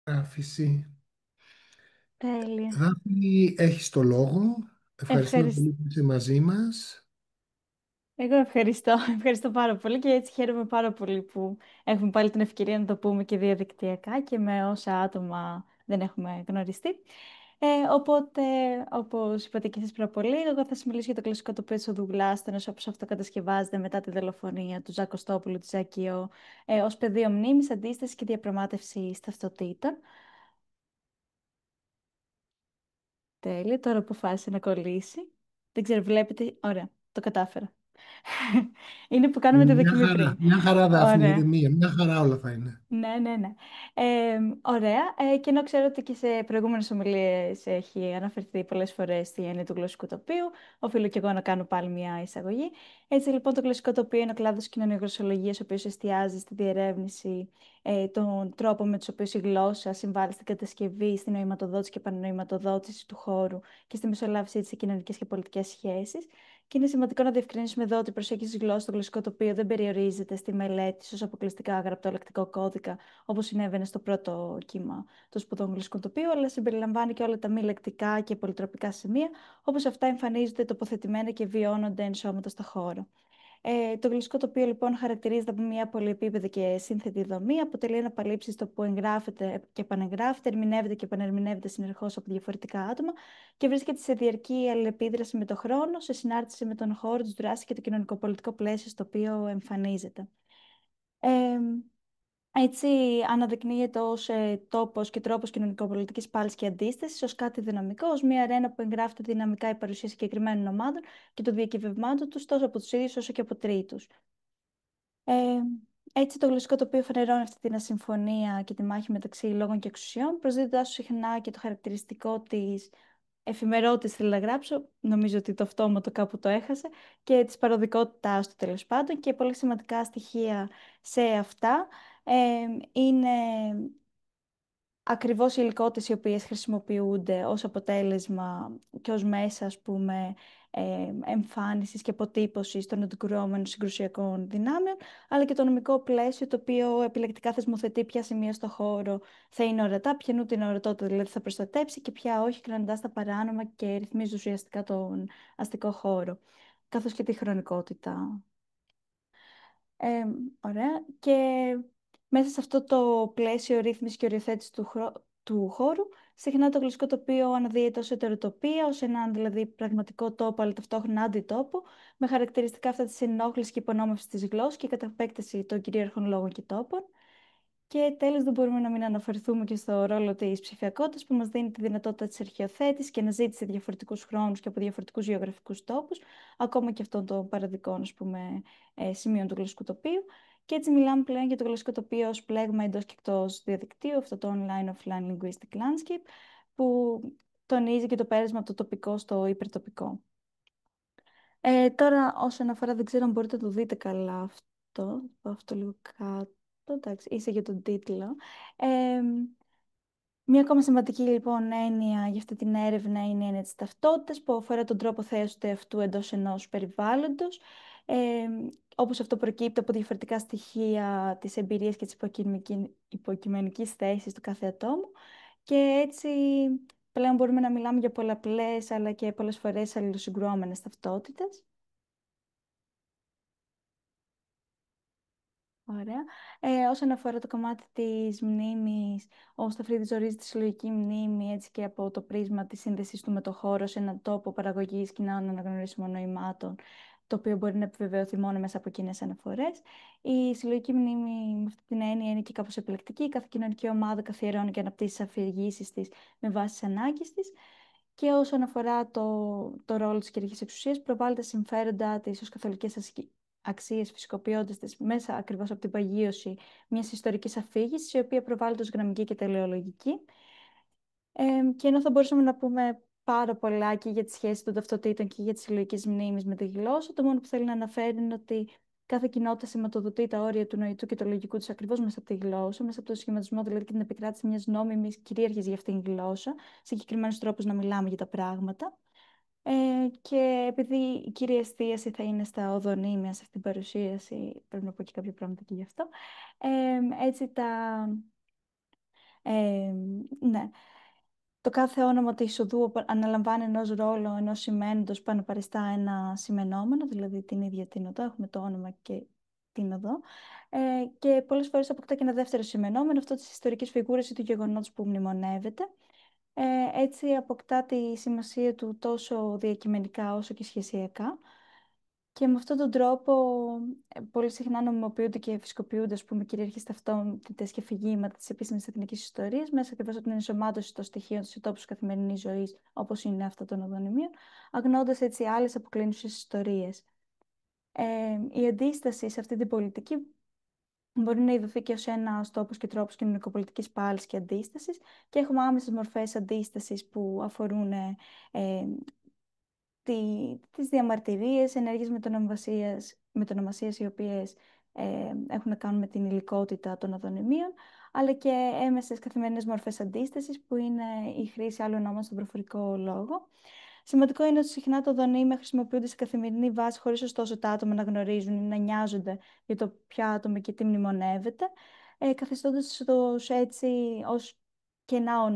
Άφηση. Τέλεια. Δάφνη, έχεις το λόγο. Ευχαριστούμε Ευχαριστώ. πολύ που είσαι μαζί μας. Εγώ ευχαριστώ. Ευχαριστώ πάρα πολύ και έτσι χαίρομαι πάρα πολύ που έχουμε πάλι την ευκαιρία να το πούμε και διαδικτυακά και με όσα άτομα δεν έχουμε γνωριστεί. Οπότε, όπως είπατε και εσείς πριν από λίγο, εγώ θα σας μιλήσω για το κλασικό τοπίο της Οδού Γλάστονος, όπως αυτό κατασκευάζεται μετά τη δολοφονία του Ζακ Κωστόπουλου, του Ζακιό, ως πεδίο μνήμης, αντίστασης και διαπραγμάτευσης ταυτοτήτων. Τέλεια, τώρα αποφάσισε να κολλήσει. Δεν ξέρω, βλέπετε. Ωραία, το κατάφερα. Είναι που κάνουμε τη δοκιμή πριν. Μια χαρά Δάφνη, Ωραία. ηρεμία, μια χαρά όλα θα είναι. Ναι, ναι, ναι. Ωραία. Και ενώ ξέρω ότι και σε προηγούμενες ομιλίες έχει αναφερθεί πολλές φορές στη έννοια του γλωσσικού τοπίου, οφείλω και εγώ να κάνω πάλι μια εισαγωγή. Έτσι λοιπόν το γλωσσικό τοπίο είναι ο κλάδος κοινωνιογλωσσολογίας, ο οποίος εστιάζει στη διερεύνηση των τρόπων με τους οποίους η γλώσσα συμβάλλει στην κατασκευή, στην νοηματοδότηση και επανοηματοδότηση του χώρου και στη μεσολάβησή της σε κοινωνικές και πολιτικές σχέσεις. Και είναι σημαντικό να διευκρινίσουμε εδώ ότι η προσέγγιση γλώσσα στο γλωσσικό τοπίο δεν περιορίζεται στη μελέτη ω αποκλειστικά γραπτό λεκτικό κώδικα, όπω συνέβαινε στο πρώτο κύμα του σπουδών γλωσσικού τοπίου, αλλά συμπεριλαμβάνει και όλα τα μη λεκτικά και πολυτροπικά σημεία, όπω αυτά εμφανίζονται τοποθετημένα και βιώνονται ενσώματα στο χώρο. Το γλωσσικό τοπίο λοιπόν χαρακτηρίζεται από μια πολυεπίπεδη και σύνθετη δομή. Αποτελεί αναπαλήψη στο που εγγράφεται και επανεγγράφεται, ερμηνεύεται και επανερμηνεύεται συνεχώ από διαφορετικά άτομα και βρίσκεται σε διαρκή αλληλεπίδραση με τον χρόνο, σε συνάρτηση με τον χώρο, τη δράση και το κοινωνικό-πολιτικό πλαίσιο στο οποίο εμφανίζεται. Ε, Έτσι, αναδεικνύεται ω τόπο και τρόπο κοινωνικοπολιτική πάλη και αντίσταση, ω κάτι δυναμικό, ω μια αρένα που εγγράφεται δυναμικά η παρουσία συγκεκριμένων ομάδων και των διακυβευμάτων του τόσο από του ίδιου όσο και από τρίτου. Ε, Έτσι, το γλωσσικό τοπίο φανερώνει αυτή την ασυμφωνία και τη μάχη μεταξύ λόγων και εξουσιών, προσδίδοντά του συχνά και το χαρακτηριστικό τη εφημερότητας, θέλω να γράψω, νομίζω ότι το αυτόματο κάπου το έχασε, και της παροδικότητάς του τέλος πάντων, και πολύ σημαντικά στοιχεία σε αυτά είναι ακριβώς οι υλικότητες οι οποίες χρησιμοποιούνται ως αποτέλεσμα και ως μέσα, ας πούμε, εμφάνισης και αποτύπωσης των αντικρουόμενων συγκρουσιακών δυνάμεων, αλλά και το νομικό πλαίσιο το οποίο επιλεκτικά θεσμοθετεί ποια σημεία στο χώρο θα είναι ορατά, ποια νου την ορατότητα δηλαδή θα προστατέψει και ποια όχι, κραναντάς τα παράνομα και ρυθμίζει ουσιαστικά τον αστικό χώρο, καθώς και τη χρονικότητα. Ε, Ωραία. Και μέσα σε αυτό το πλαίσιο ρύθμιση και οριοθέτηση του χώρου, συχνά το γλωσσικό τοπίο αναδύεται ως ετεροτοπία, ως έναν δηλαδή πραγματικό τόπο, αλλά ταυτόχρονα αντιτόπο, με χαρακτηριστικά αυτά της ενόχλησης και υπονόμευσης της γλώσσας και κατά επέκταση των κυρίαρχων λόγων και τόπων. Και τέλος, δεν μπορούμε να μην αναφερθούμε και στο ρόλο της ψηφιακότητας που μας δίνει τη δυνατότητα της αρχαιοθέτησης και αναζήτηση σε διαφορετικούς χρόνους και από διαφορετικούς γεωγραφικούς τόπους, ακόμα και αυτών των παραδικών, ας πούμε, σημείων του γλωσσικού τοπίου. Και έτσι μιλάμε πλέον για το γλωσσικό τοπίο ως πλέγμα εντός και εκτός διαδικτύου, αυτό το online-offline linguistic landscape, που τονίζει και το πέρασμα από το τοπικό στο υπερτοπικό. Τώρα, όσον αφορά, δεν ξέρω αν μπορείτε να το δείτε καλά αυτό, αυτό λίγο κάτω, εντάξει, είσαι για τον τίτλο. Ε, Μία ακόμα σημαντική λοιπόν έννοια για αυτή την έρευνα είναι η έννοια της ταυτότητας που αφορά τον τρόπο θέωσης του εαυτού εντός ενός περιβάλλοντος, ε, όπως αυτό προκύπτει από διαφορετικά στοιχεία της εμπειρίας και της υποκειμενικής θέσης του κάθε ατόμου, και έτσι πλέον μπορούμε να μιλάμε για πολλαπλές αλλά και πολλές φορές αλληλοσυγκρουόμενες ταυτότητες. Ωραία. Όσον αφορά το κομμάτι της μνήμης, ο Σταφρίδης ορίζει τη συλλογική μνήμη έτσι και από το πρίσμα της σύνδεσης του με το χώρο σε έναν τόπο παραγωγής κοινών αναγνωρίσιμων νοημάτων, το οποίο μπορεί να επιβεβαιωθεί μόνο μέσα από κοινές αναφορές. Η συλλογική μνήμη, με αυτή την έννοια, είναι και κάπως επιλεκτική. Κάθε κοινωνική ομάδα καθιερώνει και αναπτύσσει τις αφηγήσεις της με βάση τις ανάγκες της. Και όσον αφορά το ρόλο της κυρίαρχης εξουσίας, προβάλλει τα συμφέροντά της ως καθολικές αξίες, φυσικοποιώντας τις μέσα ακριβώς από την παγίωση μιας ιστορικής αφήγησης, η οποία προβάλλεται ως γραμμική και τελεολογική. Και ενώ θα μπορούσαμε να πούμε πάρα πολλά και για τη σχέση των ταυτοτήτων και για τις συλλογικές μνήμες με τη γλώσσα, το μόνο που θέλει να αναφέρει είναι ότι κάθε κοινότητα σηματοδοτεί τα όρια του νοητού και του λογικού του ακριβώς μέσα από τη γλώσσα, μέσα από το σχηματισμό δηλαδή και την επικράτηση μιας νόμιμης κυρίαρχης για αυτήν την γλώσσα, συγκεκριμένους τρόπους να μιλάμε για τα πράγματα. Και επειδή η κύρια εστίαση θα είναι στα οδονίμια σε αυτήν την παρουσίαση, πρέπει να πω και κάποια πράγματα και γι' αυτό. Έτσι Ε, ναι. Το κάθε όνομα της οδού αναλαμβάνει ενός ρόλο, ενός σημαίνοντος που αναπαριστά ένα σημενόμενο, δηλαδή την ίδια την οδό, έχουμε το όνομα και την οδό. Και πολλές φορές αποκτά και ένα δεύτερο σημενόμενο, αυτό της ιστορικής φιγούρας ή του γεγονότος που μνημονεύεται. Έτσι αποκτά τη σημασία του τόσο διακειμενικά όσο και σχεσιακά. Και με αυτόν τον τρόπο πολύ συχνά νομιμοποιούνται και φυσκοποιούνται, ας πούμε, κυρίαρχες ταυτότητες και αφηγήματα της επίσημης εθνικής ιστορίας μέσα ακριβώς από την ενσωμάτωση των στοιχείων σε τόπους καθημερινής ζωής, όπως είναι αυτά των οδονημίων, αγνοώντας έτσι άλλες αποκλίνουσες ιστορίες. Η αντίσταση σε αυτή την πολιτική μπορεί να ειδωθεί και ως ένα τόπο και τρόπο κοινωνικοπολιτικής πάλης και αντίστασης, και έχουμε άμεσες μορφές αντίστασης που αφορούν τις διαμαρτυρίες, ενέργειες μετονομασίας οι οποίες έχουν να κάνουν με την υλικότητα των οδονημίων, αλλά και έμεσες καθημερινές μορφές αντίστασης που είναι η χρήση άλλων ονόμων στον προφορικό λόγο. Σημαντικό είναι ότι συχνά τα οδονίμια χρησιμοποιούνται σε καθημερινή βάση, χωρίς ωστόσο τα άτομα να γνωρίζουν ή να νοιάζονται για το ποια άτομα και τι μνημονεύεται, καθιστώντας τους έτσι ως κενά,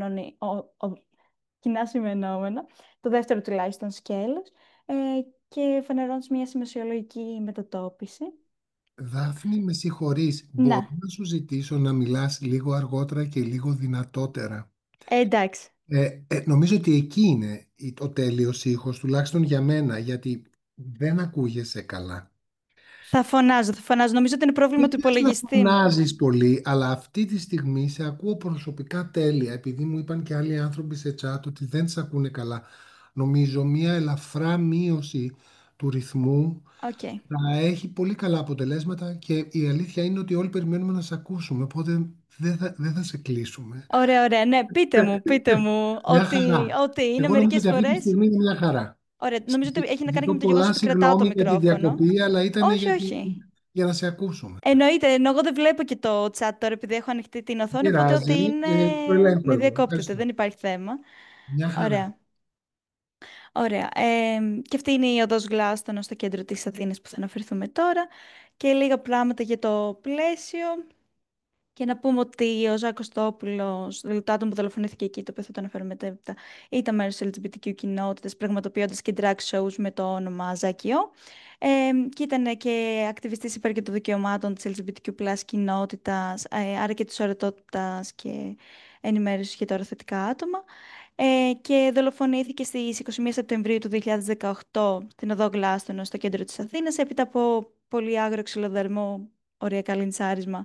κοινά σημενόμενα, το δεύτερο τουλάχιστον σκέλος, ε, και φανερώνεις μια σημασιολογική μετατόπιση. Δάφνη, με συγχωρείς, μπορώ Ναι, να σου ζητήσω να μιλάς λίγο αργότερα και λίγο δυνατότερα. εντάξει. Νομίζω ότι εκεί είναι ο τέλειος ήχος, τουλάχιστον για μένα, γιατί δεν ακούγεσαι καλά. Θα φωνάζω, θα φωνάζω. Νομίζω ότι είναι πρόβλημα Δεν του πειράζει να υπολογιστή μου. φωνάζεις πολύ, αλλά αυτή τη στιγμή σε ακούω προσωπικά τέλεια, επειδή μου είπαν και άλλοι άνθρωποι σε chat ότι δεν σε ακούνε καλά. Νομίζω μια ελαφρά μείωση του ρυθμού Οκ. θα έχει πολύ καλά αποτελέσματα και η αλήθεια είναι ότι όλοι περιμένουμε να σε ακούσουμε, οπότε δεν θα σε κλείσουμε. Ωραία, ωραία. Ναι, πείτε μου Μια ότι, χαρά. ότι είναι Εγώ νομίζω μερικές ότι αυτή τη φορές. στιγμή είναι μια χαρά. Ωραία, νομίζω ότι έχει να κάνει και Ζητώ με το γεγονός πολλά ότι κρατάω το συγγνώμη για τη μικρόφωνο. διακοπή, αλλά ήταν Όχι, όχι. για να σε ακούσουμε. Εννοείται, ενώ εγώ δεν βλέπω και το chat τώρα επειδή έχω ανοιχτή την Δεν οθόνη, οπότε ό,τι πειράζει, είναι το ελέγχω με εγώ. διακόπτεται, Ευχαριστώ. δεν υπάρχει θέμα. Μια χαρά. Ωραία. Ωραία. Και αυτή είναι η οδός Γλάστονο στο κέντρο της Αθήνας που θα αναφερθούμε τώρα. Και λίγα πράγματα για το πλαίσιο. Και να πούμε ότι ο Ζάκος Τόπουλος, δηλαδή το άτομο που δολοφονήθηκε εκεί, το οποίο θα το αναφέρω μετέπειτα, ήταν μέρος της LGBTQ κοινότητας, πραγματοποιώντας και drag shows με το όνομα Ζάκιο. Και ήταν και ακτιβιστής υπέρ και των δικαιωμάτων της LGBTQ+ κοινότητας, άρα και της ορατότητας και ενημέρωσης για τα οροθετικά άτομα. Και δολοφονήθηκε στις 21 Σεπτεμβρίου του 2018 στην οδό Γλάστονο στο κέντρο της Αθήνας, έπειτα από πολύ άγριο ξυλοδαρμό, οριακά λιντσάρισμα,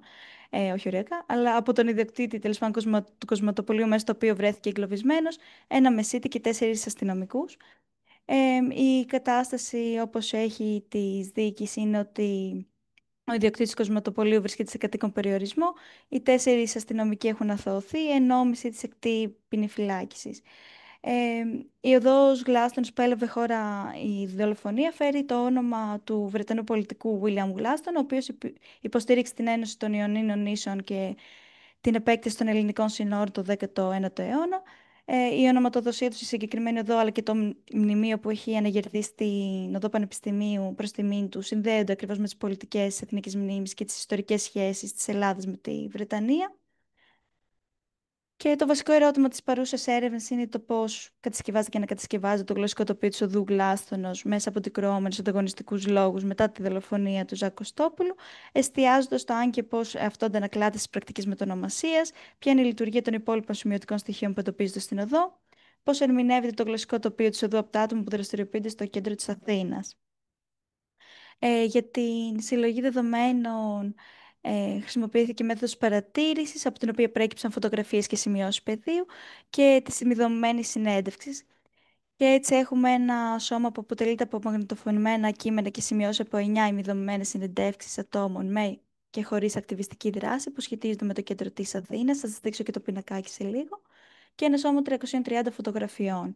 όχι οριακά, αλλά από τον ιδιοκτήτη τέλος πάντων του κοσματοπολίου μέσα στο οποίο βρέθηκε εγκλωβισμένος, ένα μεσίτη και 4 αστυνομικούς. Η κατάσταση όπως έχει της δίκης είναι ότι ο ιδιοκτήτης του κοσματοπολίου βρίσκεται σε κατοίκον περιορισμό, οι 4 αστυνομικοί έχουν αθωωωθεί, ενώ μισή της εκτή ποινή φυλάκισης. Η οδός Γλάστονος που έλαβε χώρα η δολοφονία φέρει το όνομα του Βρετανού πολιτικού William Γλάστον, ο οποίος υποστήριξε την Ένωση των Ιωνίνων Νήσων και την επέκταση των ελληνικών συνόρων το 19ο αιώνα. Η ονοματοδοσία του στη συγκεκριμένη οδό, αλλά και το μνημείο που έχει αναγερθεί στην οδό Πανεπιστημίου προς τιμήν του, συνδέονται ακριβώς με τις πολιτικές της εθνικής μνήμης και τις ιστορικές σχέσεις της Ελλάδας με τη Βρετανία. Και το βασικό ερώτημα της παρούσας έρευνας είναι το πώς κατασκευάζεται και ανακατασκευάζεται το γλωσσικό τοπίο της οδού Γλάστονος μέσα από δικαιώμενους ανταγωνιστικούς λόγους μετά τη δολοφονία του Ζακ Κωστόπουλου, εστιάζοντας στο αν και πώς αυτό αντανακλάται στις πρακτικές μετονομασίας, ποια είναι η λειτουργία των υπόλοιπων σημειωτικών στοιχείων που εντοπίζονται στην οδό, πώς ερμηνεύεται το γλωσσικό τοπίο της οδού από τα άτομα που δραστηριοποιούνται στο κέντρο της Αθήνας. Για την συλλογή δεδομένων χρησιμοποιήθηκε μέθοδος παρατήρησης, από την οποία προέκυψαν φωτογραφίες και σημειώσεις πεδίου και της ημιδομημένης συνέντευξης. Και έτσι έχουμε ένα σώμα που αποτελείται από μαγνητοφωνημένα κείμενα και σημειώσεις από 9 ημιδομημένες συνεντεύξεις ατόμων με και χωρίς ακτιβιστική δράση που σχετίζονται με το κέντρο της Αθήνας. Θα σας δείξω και το πινακάκι σε λίγο. Και ένα σώμα 330 φωτογραφιών.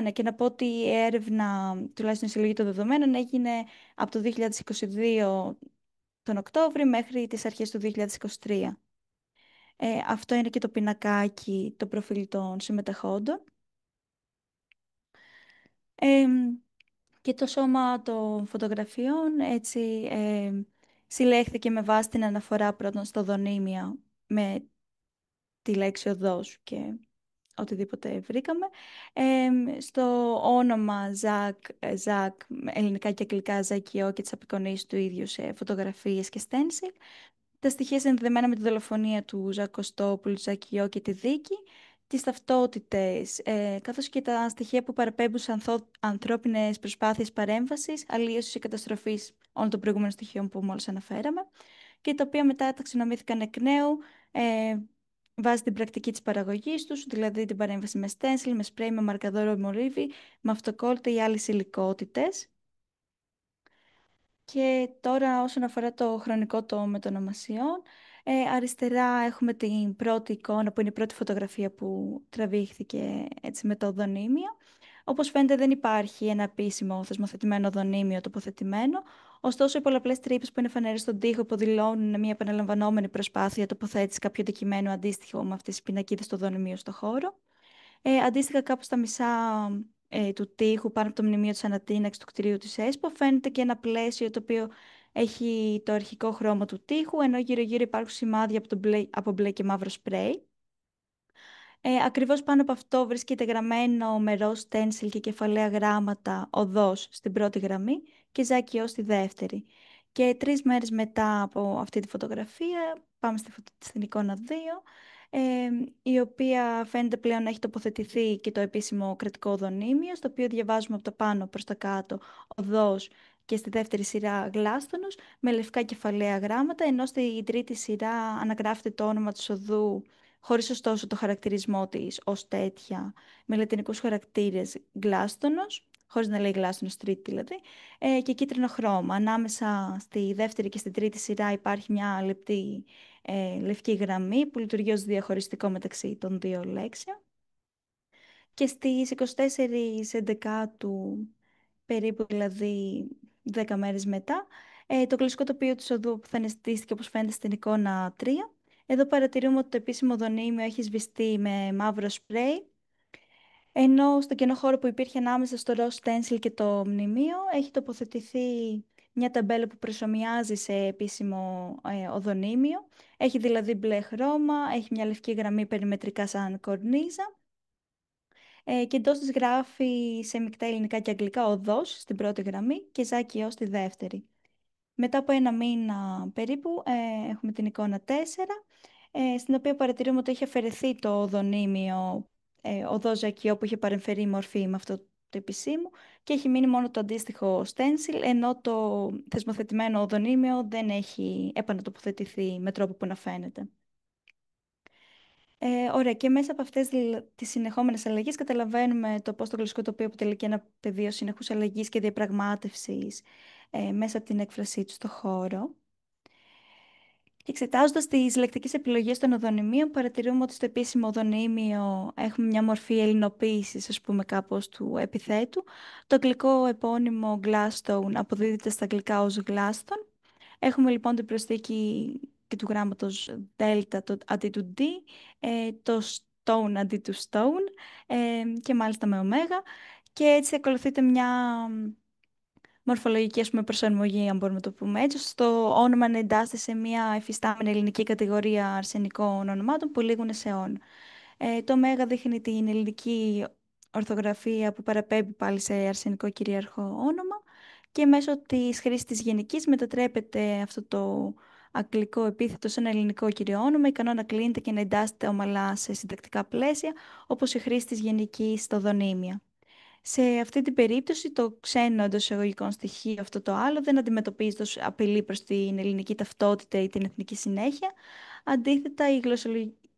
Ναι, και να πω ότι η έρευνα, τουλάχιστον η συλλογή των δεδομένων, έγινε από το 2022 τον Οκτώβριο μέχρι τις αρχές του 2023. Αυτό είναι και το πινακάκι, το προφίλ των συμμετεχόντων. Ε, και το σώμα των φωτογραφιών έτσι συλλέχθηκε με βάση την αναφορά πρώτον στο δονήμια με τη λέξη οδός και οτιδήποτε βρήκαμε. Στο όνομα Ζακ, ελληνικά και αγγλικά Ζακιό και τις απεικονίσεις του ίδιου σε φωτογραφίες και στένσιλ. Τα στοιχεία συνδεδεμένα με τη δολοφονία του Ζακ Κωστόπουλου, Ζακιό και τη δίκη, τις ταυτότητες, καθώς και τα στοιχεία που παραπέμπουν σε ανθρώπινες προσπάθειες παρέμβασης, αλλίωσης ή καταστροφής όλων των προηγούμενων στοιχείων που μόλις αναφέραμε, και τα οποία μετά ταξινομήθηκαν εκ νέου βάσει την πρακτική της παραγωγής τους, δηλαδή την παρέμβαση με στένσιλ, με σπρέι, με μαρκαδόρο μολύβι, με αυτοκόλλητα ή άλλες υλικότητες. Και τώρα όσον αφορά το χρονικό το μετονομασιών, αριστερά έχουμε την πρώτη εικόνα που είναι η πρώτη φωτογραφία που τραβήχθηκε έτσι με το οδονίμιο. Όπως φαίνεται δεν υπάρχει ένα επίσημο θεσμοθετημένο οδονίμιο τοποθετημένο, ωστόσο οι πολλαπλές τρύπες που είναι φανερές στον τοίχο υποδηλώνουν μια επαναλαμβανόμενη προσπάθεια τοποθέτηση κάποιου αντικειμένου αντίστοιχο με αυτές τις πινακίδες του οδονημίου στο χώρο. Αντίστοιχα, κάπου στα μισά του τοίχου, πάνω από το μνημείο της ανατείναξης του κτηρίου της ΕΣΠΟ, φαίνεται και ένα πλαίσιο το οποίο έχει το αρχικό χρώμα του τοίχου, ενώ γύρω-γύρω υπάρχουν σημάδια από μπλε και μαύρο σπρέι. Ακριβώς πάνω από αυτό βρίσκεται γραμμένο με ροζ στένσιλ και κεφαλαία γράμματα οδός στην πρώτη γραμμή και Ζάκη στη δεύτερη. Και 3 μέρες μετά από αυτή τη φωτογραφία, πάμε στην εικόνα 2, η οποία φαίνεται πλέον να έχει τοποθετηθεί και το επίσημο κρατικό οδονίμιο, στο οποίο διαβάζουμε από το πάνω προς τα κάτω οδός και στη δεύτερη σειρά γλάστονος με λευκά κεφαλαία γράμματα, ενώ στη τρίτη σειρά αναγράφεται το όνομα του οδού χωρίς ωστόσο το χαρακτηρισμό της ως τέτοια, με λατινικούς χαρακτήρες γλάστονος, χωρίς να λέει γλάστονος τρίτη δηλαδή, και κίτρινο χρώμα. Ανάμεσα στη δεύτερη και στη τρίτη σειρά υπάρχει μια λεπτή λευκή γραμμή που λειτουργεί ως διαχωριστικό μεταξύ των δύο λέξεων. Και στις 24 Εντεκάτου, περίπου δηλαδή 10 μέρες μετά, το κλασικό τοπίο του οδού που θα αναισθητίστηκε όπως φαίνεται στην εικόνα 3. Εδώ παρατηρούμε ότι το επίσημο δονήμιο έχει σβηστεί με μαύρο σπρέι, ενώ στο κενό χώρο που υπήρχε ανάμεσα στο ροζ στένσιλ και το μνημείο έχει τοποθετηθεί μια ταμπέλα που προσωμιάζει σε επίσημο οδονίμιο. Έχει δηλαδή μπλε χρώμα, έχει μια λευκή γραμμή περιμετρικά σαν κορνίζα, και εντός της γράφει σε μεικτά ελληνικά και αγγλικά οδός στην πρώτη γραμμή και Ζάκη ως στη δεύτερη. Μετά από 1 μήνα περίπου έχουμε την εικόνα 4, στην οποία παρατηρούμε ότι έχει αφαιρεθεί το οδονίμιο οδός Ζακιό που είχε παρεμφερεί η μορφή με αυτό το επισήμου και έχει μείνει μόνο το αντίστοιχο στένσιλ, ενώ το θεσμοθετημένο οδονίμιο δεν έχει επανατοποθετηθεί με τρόπο που να φαίνεται. Ωραία, και μέσα από αυτές τις συνεχόμενες αλλαγές καταλαβαίνουμε το πώς το γλωσσικό τοπίο αποτελεί και ένα πεδίο συνεχούς αλλαγής και διαπραγμάτευσης μέσα από την έκφρασή του στο χώρο. Και εξετάζοντας τις λεκτικές επιλογές των οδονημίων, παρατηρούμε ότι στο επίσημο οδονίμιο έχουμε μια μορφή ελληνοποίησης, ας πούμε, κάπως του επιθέτου. Το αγγλικό επώνυμο Gladstone αποδίδεται στα αγγλικά ως Glaston. Έχουμε λοιπόν την προσθήκη και του γράμματος Delta αντί του D, το Stone αντί του Stone, και μάλιστα με ωμέγα. Και έτσι ακολουθείται μια μορφολογική, ας πούμε, προσαρμογή, αν μπορούμε να το πούμε έτσι, ώστε το όνομα να εντάσσεται σε μια εφιστάμενη ελληνική κατηγορία αρσενικών ονομάτων που λήγουν σε όν. Το μέγα δείχνει την ελληνική ορθογραφία που παραπέμπει πάλι σε αρσενικό κυρίαρχο όνομα και μέσω της χρήσης της γενικής μετατρέπεται αυτό το αγγλικό επίθετο σε ένα ελληνικό κύριο όνομα, ικανό να κλείνεται και να εντάσσεται ομαλά σε συντακτικά πλαίσια, όπως η χρήση της γενικής στο δονήμια. Σε αυτή την περίπτωση, το ξένο εντός εισαγωγικών στοιχείο, αυτό το άλλο, δεν αντιμετωπίζεται ως απειλή προς την ελληνική ταυτότητα ή την εθνική συνέχεια. Αντίθετα,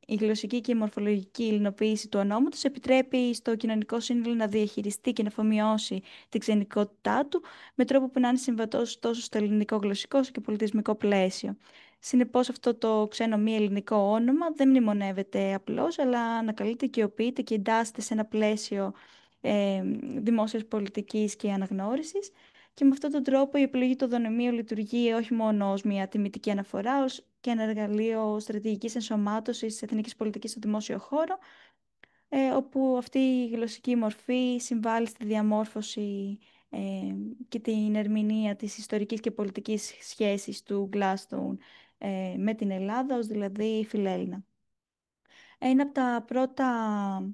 η γλωσσική και η μορφολογική ελληνοποίηση του ονόματος επιτρέπει στο κοινωνικό σύνολο να διαχειριστεί και να αφομοιώσει την ξενικότητά του με τρόπο που να είναι συμβατός τόσο στο ελληνικό γλωσσικό όσο και πολιτισμικό πλαίσιο. Συνεπώς, αυτό το ξένο μη ελληνικό όνομα δεν μνημονεύεται απλώς, αλλά ανακαλείται, οικειοποιείται και εντάσσεται σε ένα πλαίσιο δημόσιας πολιτικής και αναγνώρισης. Και με αυτόν τον τρόπο η επιλογή του οδονομίου λειτουργεί όχι μόνο ως μια τιμητική αναφορά, ως και ένα εργαλείο στρατηγικής ενσωμάτωσης της εθνικής πολιτικής στο δημόσιο χώρο, όπου αυτή η γλωσσική μορφή συμβάλλει στη διαμόρφωση και την ερμηνεία της ιστορικής και πολιτικής σχέσης του Gladstone με την Ελλάδα, ως δηλαδή φιλέλληνα. Ένα από τα πρώτα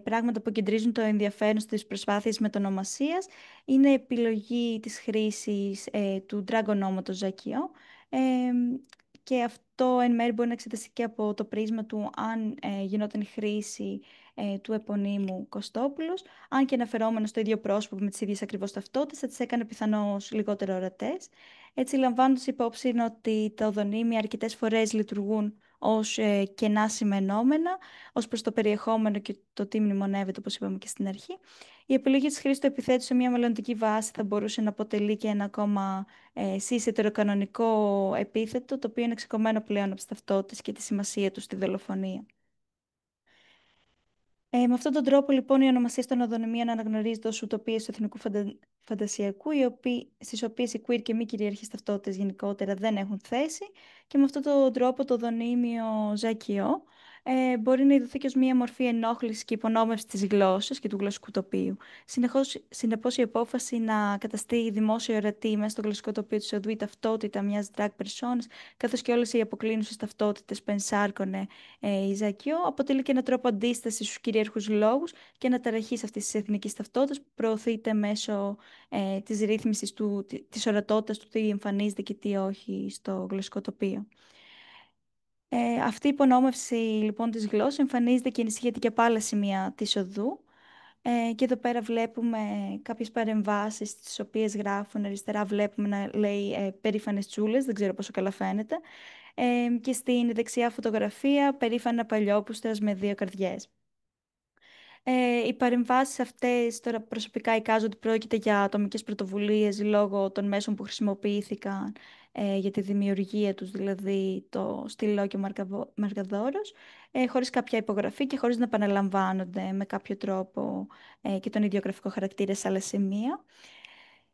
πράγματα που κεντρίζουν το ενδιαφέρον στις προσπάθειες μετονομασίας είναι η επιλογή της χρήσης του drag ονόματος Ζακιό, ε, και αυτό εν μέρει μπορεί να εξεταστεί και από το πρίσμα του αν γινόταν η χρήση του επωνύμου Κωστόπουλος, αν και αναφερόμενο στο ίδιο πρόσωπο με τις ίδιες ακριβώς ταυτότητες, θα τις έκανε πιθανώς λιγότερο ορατές. Έτσι, λαμβάνοντας υπόψη είναι ότι τα οδονίμια αρκετές φορές λειτουργούν ως κενά σημενόμενα, ως προς το περιεχόμενο και το τι μνημονεύεται, όπως είπαμε και στην αρχή. Η επιλογή της χρήσης του επιθέτου σε μια μελλοντική βάση θα μπορούσε να αποτελεί και ένα ακόμα cis ετεροκανονικό επίθετο, το οποίο είναι ξεκομμένο πλέον από τις ταυτότητες και τη σημασία του στη δολοφονία. Με αυτόν τον τρόπο, λοιπόν, οι ονομασίες των οδονημίων αναγνωρίζονται ως ουτοπίες του εθνικού φαντασιακού, στις οποίες οι queer και μη κυρίαρχες ταυτότητες γενικότερα δεν έχουν θέση. Και με αυτόν τον τρόπο το οδονίμιο Ζακιό μπορεί να ειδωθεί και ως μία μορφή ενόχλησης και υπονόμευσης της γλώσσας και του γλωσσικού τοπίου. Συνεπώς, η απόφαση να καταστεί δημόσια ορατή μέσα στο γλωσσικό τοπίο της οδού η ταυτότητα μιας drag personas, καθώς και όλες οι αποκλίνουσες ταυτότητες που ενσάρκωνε η Ζακιό, αποτελεί και έναν τρόπο αντίσταση στους κυρίαρχους λόγους και αναταραχής αυτής της εθνικής ταυτότητας που προωθείται μέσω της ρύθμισης της ορατότητας του τι εμφανίζεται και τι όχι στο γλωσσικό τοπίο. Αυτή η υπονόμευση λοιπόν της γλώσσας εμφανίζεται και ενισχύεται και από άλλα σημεία της οδού. Και εδώ πέρα βλέπουμε κάποιες παρεμβάσεις τις οποίες γράφουν αριστερά, βλέπουμε να λέει περήφανες τσούλες, δεν ξέρω πόσο καλά φαίνεται, και στην δεξιά φωτογραφία περήφανα παλιόπουστρας με δύο καρδιές. Οι παρεμβάσεις αυτές τώρα προσωπικά εικάζω ότι πρόκειται για ατομικές πρωτοβουλίες λόγω των μέσων που χρησιμοποιήθηκαν για τη δημιουργία τους, δηλαδή το στυλό και ο μαρκαδόρος, χωρίς κάποια υπογραφή και χωρίς να επαναλαμβάνονται με κάποιο τρόπο και τον ιδιογραφικό χαρακτήρα σε άλλα σημεία.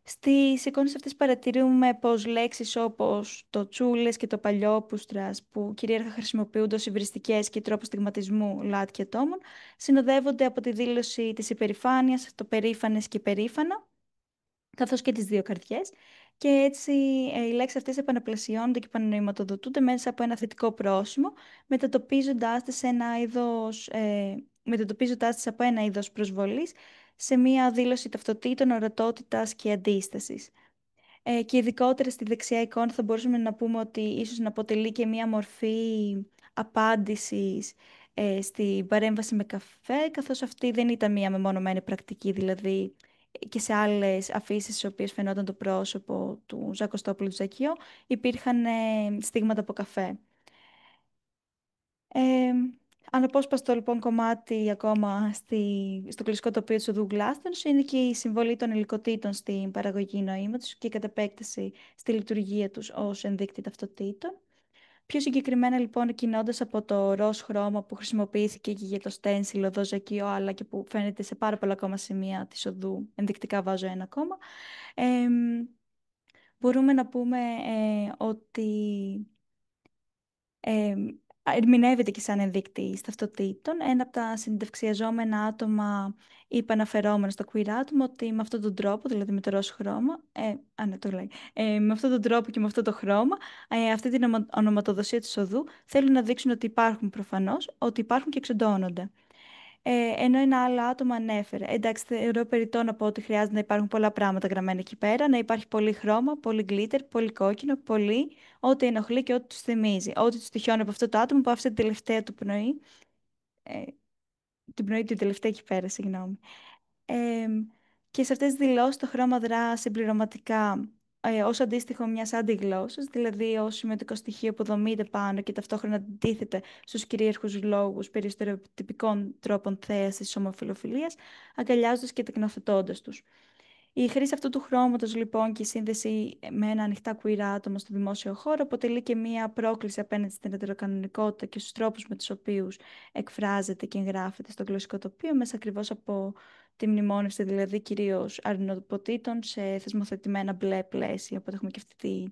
Στις εικόνες αυτές παρατηρούμε πως λέξεις όπως το τσούλες και το παλιόπουστρας, που κυρίαρχα χρησιμοποιούνται ως υβριστικές και τρόπος στιγματισμού ΛΑΤ και ατόμων, συνοδεύονται από τη δήλωση της υπερηφάνειας, το περήφανες και περήφανα, καθώς και τις δύο καρδιές. Και έτσι οι λέξεις αυτές επαναπλασιώνονται και επανανοηματοδοτούνται μέσα από ένα θετικό πρόσημο, μετατοπίζοντάς τις από ένα είδος προσβολής σε μία δήλωση ταυτοτήτων, ορατότητας και αντίστασης. Και ειδικότερα στη δεξιά εικόνα θα μπορούσαμε να πούμε ότι ίσως να αποτελεί και μία μορφή απάντησης στην παρέμβαση με καφέ, καθώς αυτή δεν ήταν μία μεμονωμένη πρακτική, δηλαδή και σε άλλες αφήσεις στις οποίες φαινόταν το πρόσωπο του Ζακοστόπουλου του Ζακιώ υπήρχαν στίγματα από καφέ. Ε, Αναπόσπαστο λοιπόν κομμάτι ακόμα στο κλασικό τοπίο του οδού Γκλάστονς είναι και η συμβολή των υλικοτήτων στην παραγωγή νοήματος και κατ' επέκταση στη λειτουργία τους ως ενδείκτη ταυτοτήτων. Πιο συγκεκριμένα λοιπόν κινώντας από το ροζ χρώμα που χρησιμοποιήθηκε και για το στένσιλ οδό Ζακιώ, αλλά και που φαίνεται σε πάρα πολλά ακόμα σημεία της οδού, ενδεικτικά βάζω ένα ακόμα, μπορούμε να πούμε ότι ε, ερμηνεύεται και σαν ενδείκτης ταυτοτήτων. Ένα από τα συνεντευξιαζόμενα άτομα είπε, αναφερόμενο στο queer άτομο, ότι με αυτόν τον τρόπο, δηλαδή με το ροζ χρώμα, ναι, το λέει, με αυτόν τον τρόπο και με αυτό το χρώμα, αυτή την ονοματοδοσία της οδού θέλουν να δείξουν ότι υπάρχουν προφανώς, ότι υπάρχουν και εξοντώνονται. Ενώ ένα άλλο άτομο ανέφερε: εντάξει, θεωρώ περιττό να πω ότι χρειάζεται να υπάρχουν πολλά πράγματα γραμμένα εκεί πέρα, να υπάρχει πολύ χρώμα, πολύ glitter, πολύ κόκκινο, πολύ ό,τι ενοχλεί και ό,τι του θυμίζει. Ό,τι του τυχιώνει από αυτό το άτομο που άφησε την τελευταία του πνοή. Ε, την πνοή του τελευταία εκεί πέρα, συγγνώμη. Ε, και σε αυτές τις δηλώσεις το χρώμα δρά συμπληρωματικά ως αντίστοιχο μιας αντιγλώσσας, δηλαδή ως σημαντικό στοιχείο που δομείται πάνω και ταυτόχρονα αντίθεται στους κυρίαρχους λόγους περί στερεοτυπικών τρόπων θέασης της ομοφυλοφιλίας, αγκαλιάζοντας και τεκνοθετώντας τους. Η χρήση αυτού του χρώματος λοιπόν και η σύνδεση με ένα ανοιχτά queer άτομο στο δημόσιο χώρο αποτελεί και μία πρόκληση απέναντι στην ετεροκανονικότητα και στους τρόπους με τους οποίους εκφράζεται και εγγράφεται στο γλωσσικό τοπίο, μέσα ακριβώς από τη μνημόνευση, δηλαδή κυρίως αρνοποτήτων σε θεσμοθετημένα μπλε πλαίσια, οπότε έχουμε και αυτή τη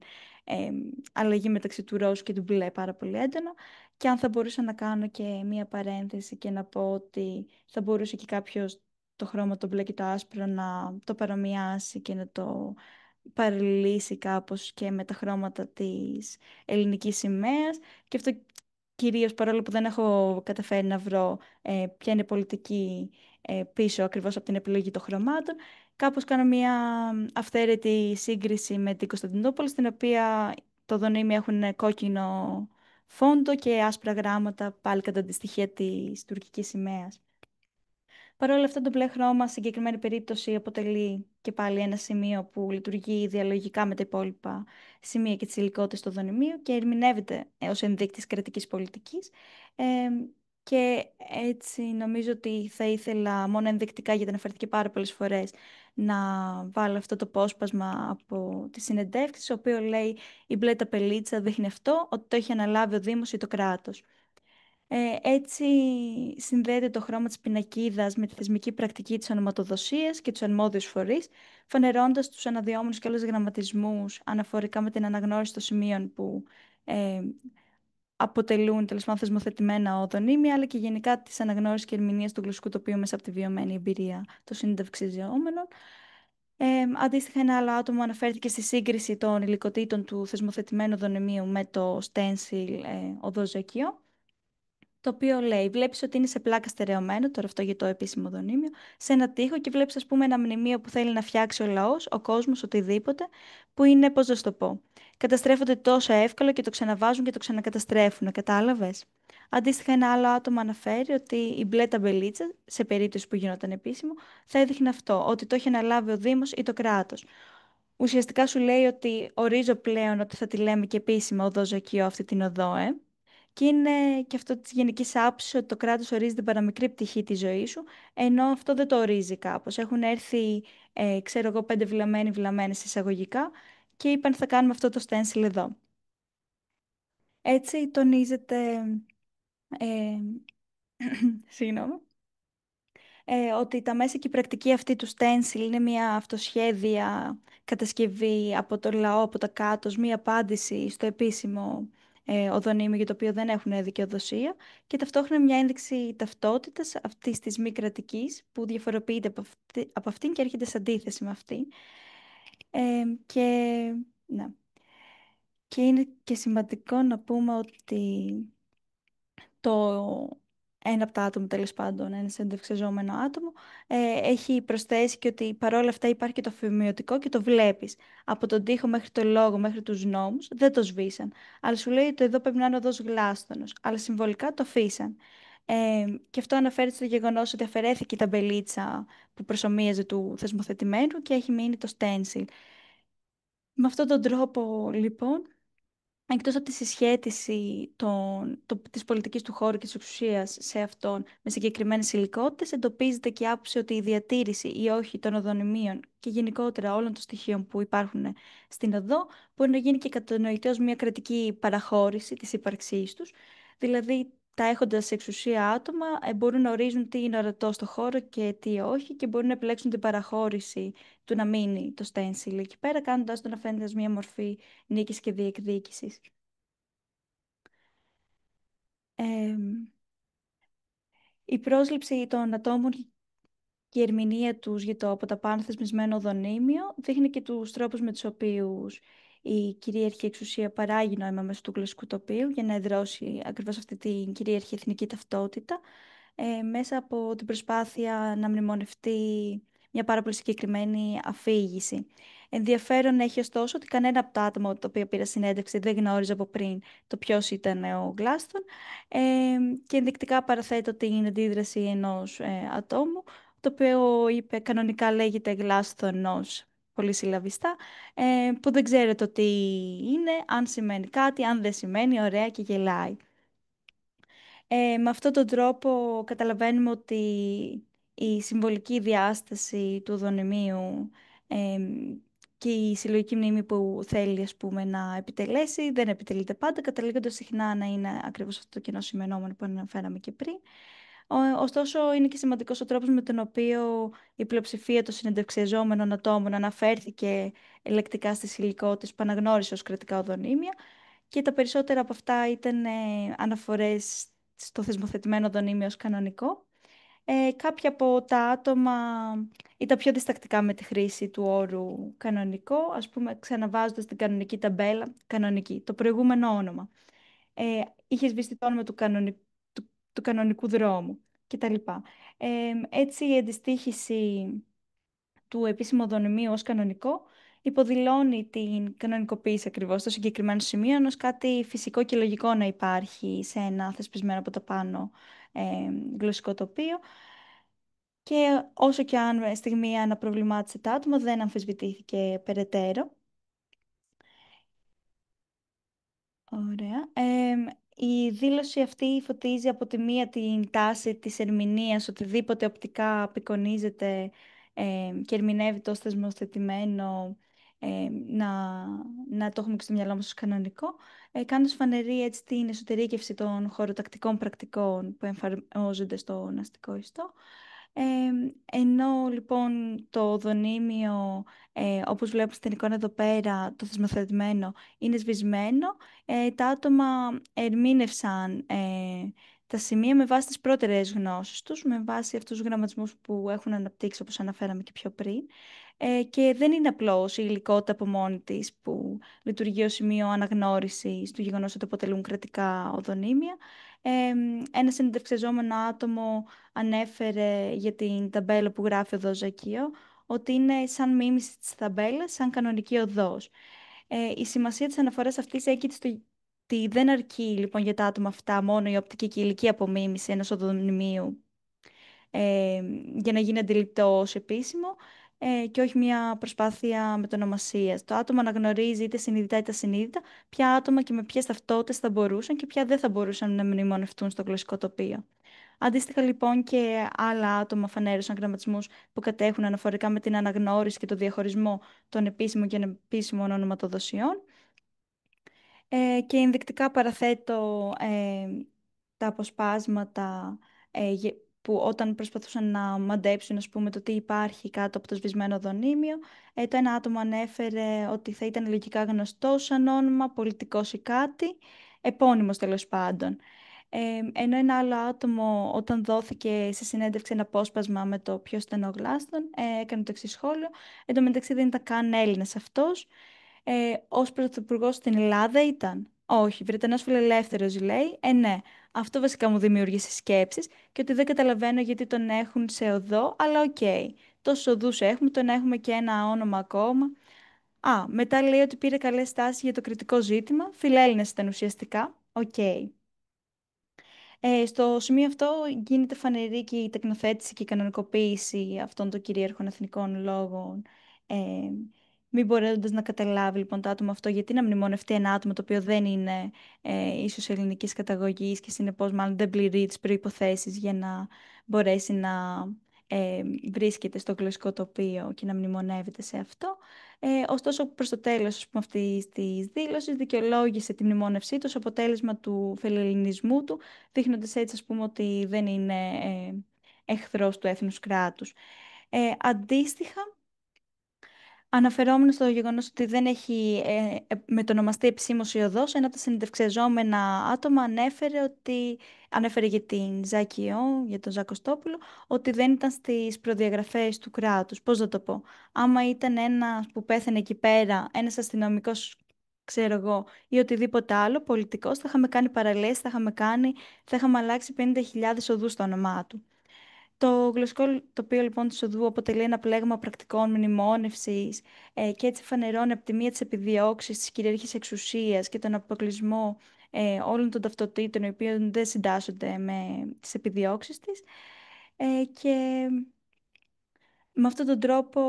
αλλαγή μεταξύ του ροζ και του μπλε πάρα πολύ έντονα. Και αν θα μπορούσα να κάνω και μία παρένθεση και να πω ότι θα μπορούσε και κάποιος το χρώμα το μπλε και το άσπρο να το παρομοιάσει και να το παρελύσει κάπως και με τα χρώματα της ελληνικής σημαίας, και αυτό κυρίως παρόλο που δεν έχω καταφέρει να βρω ποια είναι η πολιτική πίσω ακριβώς από την επιλογή των χρωμάτων, κάπως κάνω μια αυθαίρετη σύγκριση με την Κωνσταντινούπολη, στην οποία το δονήμι έχουν κόκκινο φόντο και άσπρα γράμματα, πάλι κατά τη στοιχεία της τουρκικής σημαίας. Παρ' όλα αυτά, το μπλε χρώμα, σε συγκεκριμένη περίπτωση, αποτελεί και πάλι ένα σημείο που λειτουργεί διαλογικά με τα υπόλοιπα σημεία και τις υλικότητες του δονημίου και ερμηνεύεται ως ενδείκτης κρατικής πολιτικής. Ε, και έτσι νομίζω ότι θα ήθελα μόνο ενδεικτικά, γιατί αναφέρθηκε πάρα πολλές φορές, να βάλω αυτό το απόσπασμα από τη συνεντεύξη, το οποίο λέει: «Η μπλε ταπελίτσα δείχνει αυτό, ότι το έχει αναλάβει ο Δήμος ή το κράτος». Έτσι συνδέεται το χρώμα της πινακίδας με τη θεσμική πρακτική της ονοματοδοσίας και τους αρμόδιους φορείς, φανερώντας τους αναδυόμενους και άλλους γραμματισμούς αναφορικά με την αναγνώριση των σημείων που ε, αποτελούν τέλος πάντων θεσμοθετημένα οδονίμια, αλλά και γενικά της αναγνώρισης και ερμηνείας του γλωσσικού τοπίου μέσα από τη βιωμένη εμπειρία των συνεντευξιζόμενων. Αντίστοιχα, ένα άλλο άτομο αναφέρθηκε στη σύγκριση των υλικοτήτων του θεσμοθετημένου οδονημίου με το stencil οδοζωκείο, το οποίο λέει: «Βλέπεις ότι είναι σε πλάκα στερεωμένο, τώρα αυτό για το επίσημο δονήμιο, σε ένα τοίχο και βλέπεις, ας πούμε, ένα μνημείο που θέλει να φτιάξει ο λαός, ο κόσμος, οτιδήποτε, που είναι, πώς να σου το πω, καταστρέφονται τόσο εύκολα και το ξαναβάζουν και το ξανακαταστρέφουν, κατάλαβες». Αντίστοιχα, ένα άλλο άτομο αναφέρει ότι η μπλε ταμπελίτσα, σε περίπτωση που γινόταν επίσημο, θα έδειχνε αυτό, ότι το έχει αναλάβει ο Δήμος ή το κράτος. Ουσιαστικά σου λέει ότι ορίζω πλέον ότι θα τη λέμε και επίσημα οδό Ζακιώ αυτή την οδό, και είναι και αυτό τη γενική άποψη ότι το κράτος ορίζει την παραμικρή πτυχή της ζωής σου, ενώ αυτό δεν το ορίζει κάπως. Έχουν έρθει, ξέρω εγώ, 5 βλαμμένες εισαγωγικά και είπαν θα κάνουμε αυτό το stencil εδώ. Έτσι τονίζεται, ε, συγγνώμη, ότι τα μέσα και η πρακτική αυτή του stencil είναι μια αυτοσχέδια κατασκευή από το λαό, από τα κάτω, μια απάντηση στο επίσημο οδονίμιο για το οποίο δεν έχουν δικαιοδοσία και ταυτόχρονα μια ένδειξη ταυτότητας αυτής της μη κρατικής που διαφοροποιείται από αυτήν και έρχεται σε αντίθεση με αυτήν. Και, ναι. Και είναι και σημαντικό να πούμε ότι το ένα από τα άτομα, τέλο πάντων, ένα συνεντευξεζόμενο άτομο, έχει προσθέσει και ότι παρόλα αυτά υπάρχει και το αφημιωτικό και το βλέπεις. Από τον τοίχο μέχρι το λόγο, μέχρι τους νόμους, δεν το σβήσαν. Αλλά σου λέει ότι εδώ πρέπει να είναι οδός γλάστονος. Αλλά συμβολικά το αφήσαν. Και αυτό αναφέρεται στο γεγονός ότι αφαιρέθηκε η ταμπελίτσα που προσωμίαζε του θεσμοθετημένου και έχει μείνει το stencil. Με αυτόν τον τρόπο, λοιπόν, εκτός από τη συσχέτιση της πολιτικής του χώρου και της εξουσίας σε αυτόν με συγκεκριμένες υλικότητες, εντοπίζεται και η άποψη ότι η διατήρηση ή όχι των οδονημίων και γενικότερα όλων των στοιχείων που υπάρχουν στην οδό μπορεί να γίνει και κατανοητή ως μια κρατική παραχώρηση της ύπαρξής τους. Δηλαδή, τα έχοντας σε εξουσία άτομα μπορούν να ορίζουν τι είναι ορατό στο χώρο και τι όχι και μπορούν να επιλέξουν την παραχώρηση του να μείνει το stencil εκεί πέρα, κάνοντας το να φαίνεται ως μια μορφή νίκης και διεκδίκησης. Η πρόσληψη των ατόμων και η ερμηνεία τους για το από τα πάνω θεσμισμένο δονήμιο δείχνει και τους τρόπους με τους οποίους η κυρίαρχη εξουσία παράγει νόημα μέσω του γλωσσικού τοπίου για να εδρώσει ακριβώς αυτή την κυρίαρχη εθνική ταυτότητα, μέσα από την προσπάθεια να μνημονευτεί μια πάρα πολύ συγκεκριμένη αφήγηση. Ενδιαφέρον έχει ωστόσο ότι κανένα από τα άτομα τα οποία πήρα συνέντευξη δεν γνώριζε από πριν το ποιος ήταν ο Γκλάστον, ε, και ενδεικτικά παραθέτω την αντίδραση ενός ατόμου, το οποίο είπε κανονικά λέγεται Γκλάστονος πολυσυλλαβιστά, που δεν ξέρει το τι είναι, αν σημαίνει κάτι, αν δεν σημαίνει, ωραία, και γελάει. Με αυτόν τον τρόπο καταλαβαίνουμε ότι η συμβολική διάσταση του δονημίου και η συλλογική μνήμη που θέλει, ας πούμε, να επιτελέσει δεν επιτελείται πάντα, καταλήγοντας συχνά να είναι ακριβώς αυτό το κοινό σημενόμενο που αναφέραμε και πριν. Ωστόσο, είναι και σημαντικός ο τρόπος με τον οποίο η πλειοψηφία των συνεντευξιαζόμενων ατόμων αναφέρθηκε ελεκτικά στις υλικότητες που αναγνώρισε ως κρατικά οδονίμια και τα περισσότερα από αυτά ήταν αναφορές στο θεσμοθετημένο δονήμιο ως κανονικό. Κάποια από τα άτομα ήταν πιο διστακτικά με τη χρήση του όρου κανονικό, ας πούμε ξαναβάζοντας την κανονική ταμπέλα, κανονική, το προηγούμενο όνομα. είχε σβήσει το όνομα του κανονικού δρόμου κτλ. Έτσι η αντιστοίχηση του επίσημου οδονημίου ως κανονικό υποδηλώνει την κανονικοποίηση ακριβώς στο συγκεκριμένο σημείο, ως κάτι φυσικό και λογικό να υπάρχει σε ένα θεσπισμένο από το πάνω γλωσσικό τοπίο. Και όσο και αν στιγμή αναπροβλημάτισε το άτομο, δεν αμφισβητήθηκε περαιτέρω. Ωραία. Η δήλωση αυτή φωτίζει από τη μία την τάση της ερμηνείας, οτιδήποτε οπτικά απεικονίζεται και ερμηνεύει το ως θεσμοθετημένο, να το έχουμε και στο μυαλό μας ως κανονικό, κάνοντας φανερή έτσι την εσωτερήκευση των χωροτακτικών πρακτικών που εφαρμόζονται στο αστικό ιστό. Ενώ λοιπόν το οδονίμιο, όπως βλέπουμε στην εικόνα εδώ πέρα, το θεσμοθετημένο, είναι σβησμένο, τα άτομα ερμήνευσαν τα σημεία με βάση τις πρώτερες γνώσεις τους, με βάση αυτούς τους γραμματισμούς που έχουν αναπτύξει, όπως αναφέραμε και πιο πριν. Και δεν είναι απλώς η υλικότητα από μόνη της που λειτουργεί ως σημείο αναγνώρισης του γεγονός ότι αποτελούν κρατικά οδονίμια. Ένα συνεντευξεζόμενο άτομο ανέφερε για την ταμπέλα που γράφει οδός Ζακείο ότι είναι σαν μίμηση της ταμπέλας, σαν κανονική οδός. Η σημασία της αναφοράς αυτής έγκυται στο ότι δεν αρκεί λοιπόν για τα άτομα αυτά μόνο η οπτική και η ηλική απομίμηση ενός οδονημίου για να γίνει αντιληπτό ως επίσημο και όχι μια προσπάθεια μετονομασίας. Το άτομο αναγνωρίζει είτε συνειδητά είτε ασυνείδητα ποια άτομα και με ποιες ταυτότητες θα μπορούσαν και ποια δεν θα μπορούσαν να μνημονευτούν στο γλωσσικό τοπίο. Αντίστοιχα λοιπόν και άλλα άτομα φανέρωσαν γραμματισμούς που κατέχουν αναφορικά με την αναγνώριση και το διαχωρισμό των επίσημων και ανεπίσημων ονοματοδοσιών. Και ενδεικτικά παραθέτω τα αποσπάσματα που όταν προσπαθούσαν να μαντέψουν, ας πούμε, το τι υπάρχει κάτω από το σβησμένο δονήμιο, το ένα άτομο ανέφερε ότι θα ήταν λογικά γνωστό σαν όνομα, πολιτικός ή κάτι, επώνυμος τέλος πάντων. Ενώ ένα άλλο άτομο, όταν δόθηκε σε συνέντευξη ένα απόσπασμα με το πιο στενό γλάστον, έκανε το εξής σχόλιο. Εν τω μεταξύ δεν ήταν καν Έλληνας αυτός. Ως πρωθυπουργός στην Ελλάδα ήταν. Όχι, Βρετανός φιλελεύθερος λέει. Ναι, αυτό βασικά μου δημιούργησε σκέψεις και ότι δεν καταλαβαίνω γιατί τον έχουν σε οδό, αλλά οκ. Τόσους οδούς έχουμε, τον έχουμε και ένα όνομα ακόμα. Μετά λέει ότι πήρε καλές στάσεις για το κριτικό ζήτημα. Φιλέλληνες ήταν ουσιαστικά. Οκ. Στο σημείο αυτό γίνεται φανερή και η τεκνοθέτηση και η κανονικοποίηση αυτών των κυρίαρχων εθνικών λόγων. Ε, Μην μπορέοντας να καταλάβει λοιπόν το άτομο αυτό γιατί να μνημονευτεί ένα άτομο το οποίο δεν είναι ίσως ελληνικής καταγωγής και συνεπώς μάλλον δεν πληρεί τις προϋποθέσεις για να μπορέσει να βρίσκεται στο γλωσσικό τοπίο και να μνημονεύεται σε αυτό. Ωστόσο, προς το τέλος αυτής της δήλωσης δικαιολόγησε τη μνημόνευσή του ως αποτέλεσμα του φιλελληνισμού του, δείχνοντας έτσι ας πούμε ότι δεν είναι εχθρός του έθνους κράτους. Αντίστοιχα, αναφερόμενο στο γεγονός ότι δεν έχει μετονομαστεί επισήμως η οδός, ένα από τα συνεντευξεζόμενα άτομα ανέφερε για την Ζάκη για τον Ζακοστόπουλο, ότι δεν ήταν στις προδιαγραφές του κράτους. Πώς να το πω. Άμα ήταν ένας που πέθανε εκεί πέρα, ένας αστυνομικός, ξέρω εγώ, ή οτιδήποτε άλλο, πολιτικός, θα είχαμε κάνει παραλέσεις, θα είχαμε αλλάξει 50.000 οδούς στο όνομά του. Το γλωσσικό τοπίο λοιπόν του οδού αποτελεί ένα πλέγμα πρακτικών μνημόνευσης και έτσι φανερώνει από τη μία τις επιδιώξεις της κυρίαρχης εξουσίας και τον αποκλεισμό όλων των ταυτοτήτων οι οποίοι δεν συντάσσονται με τις επιδιώξεις της και με αυτόν τον τρόπο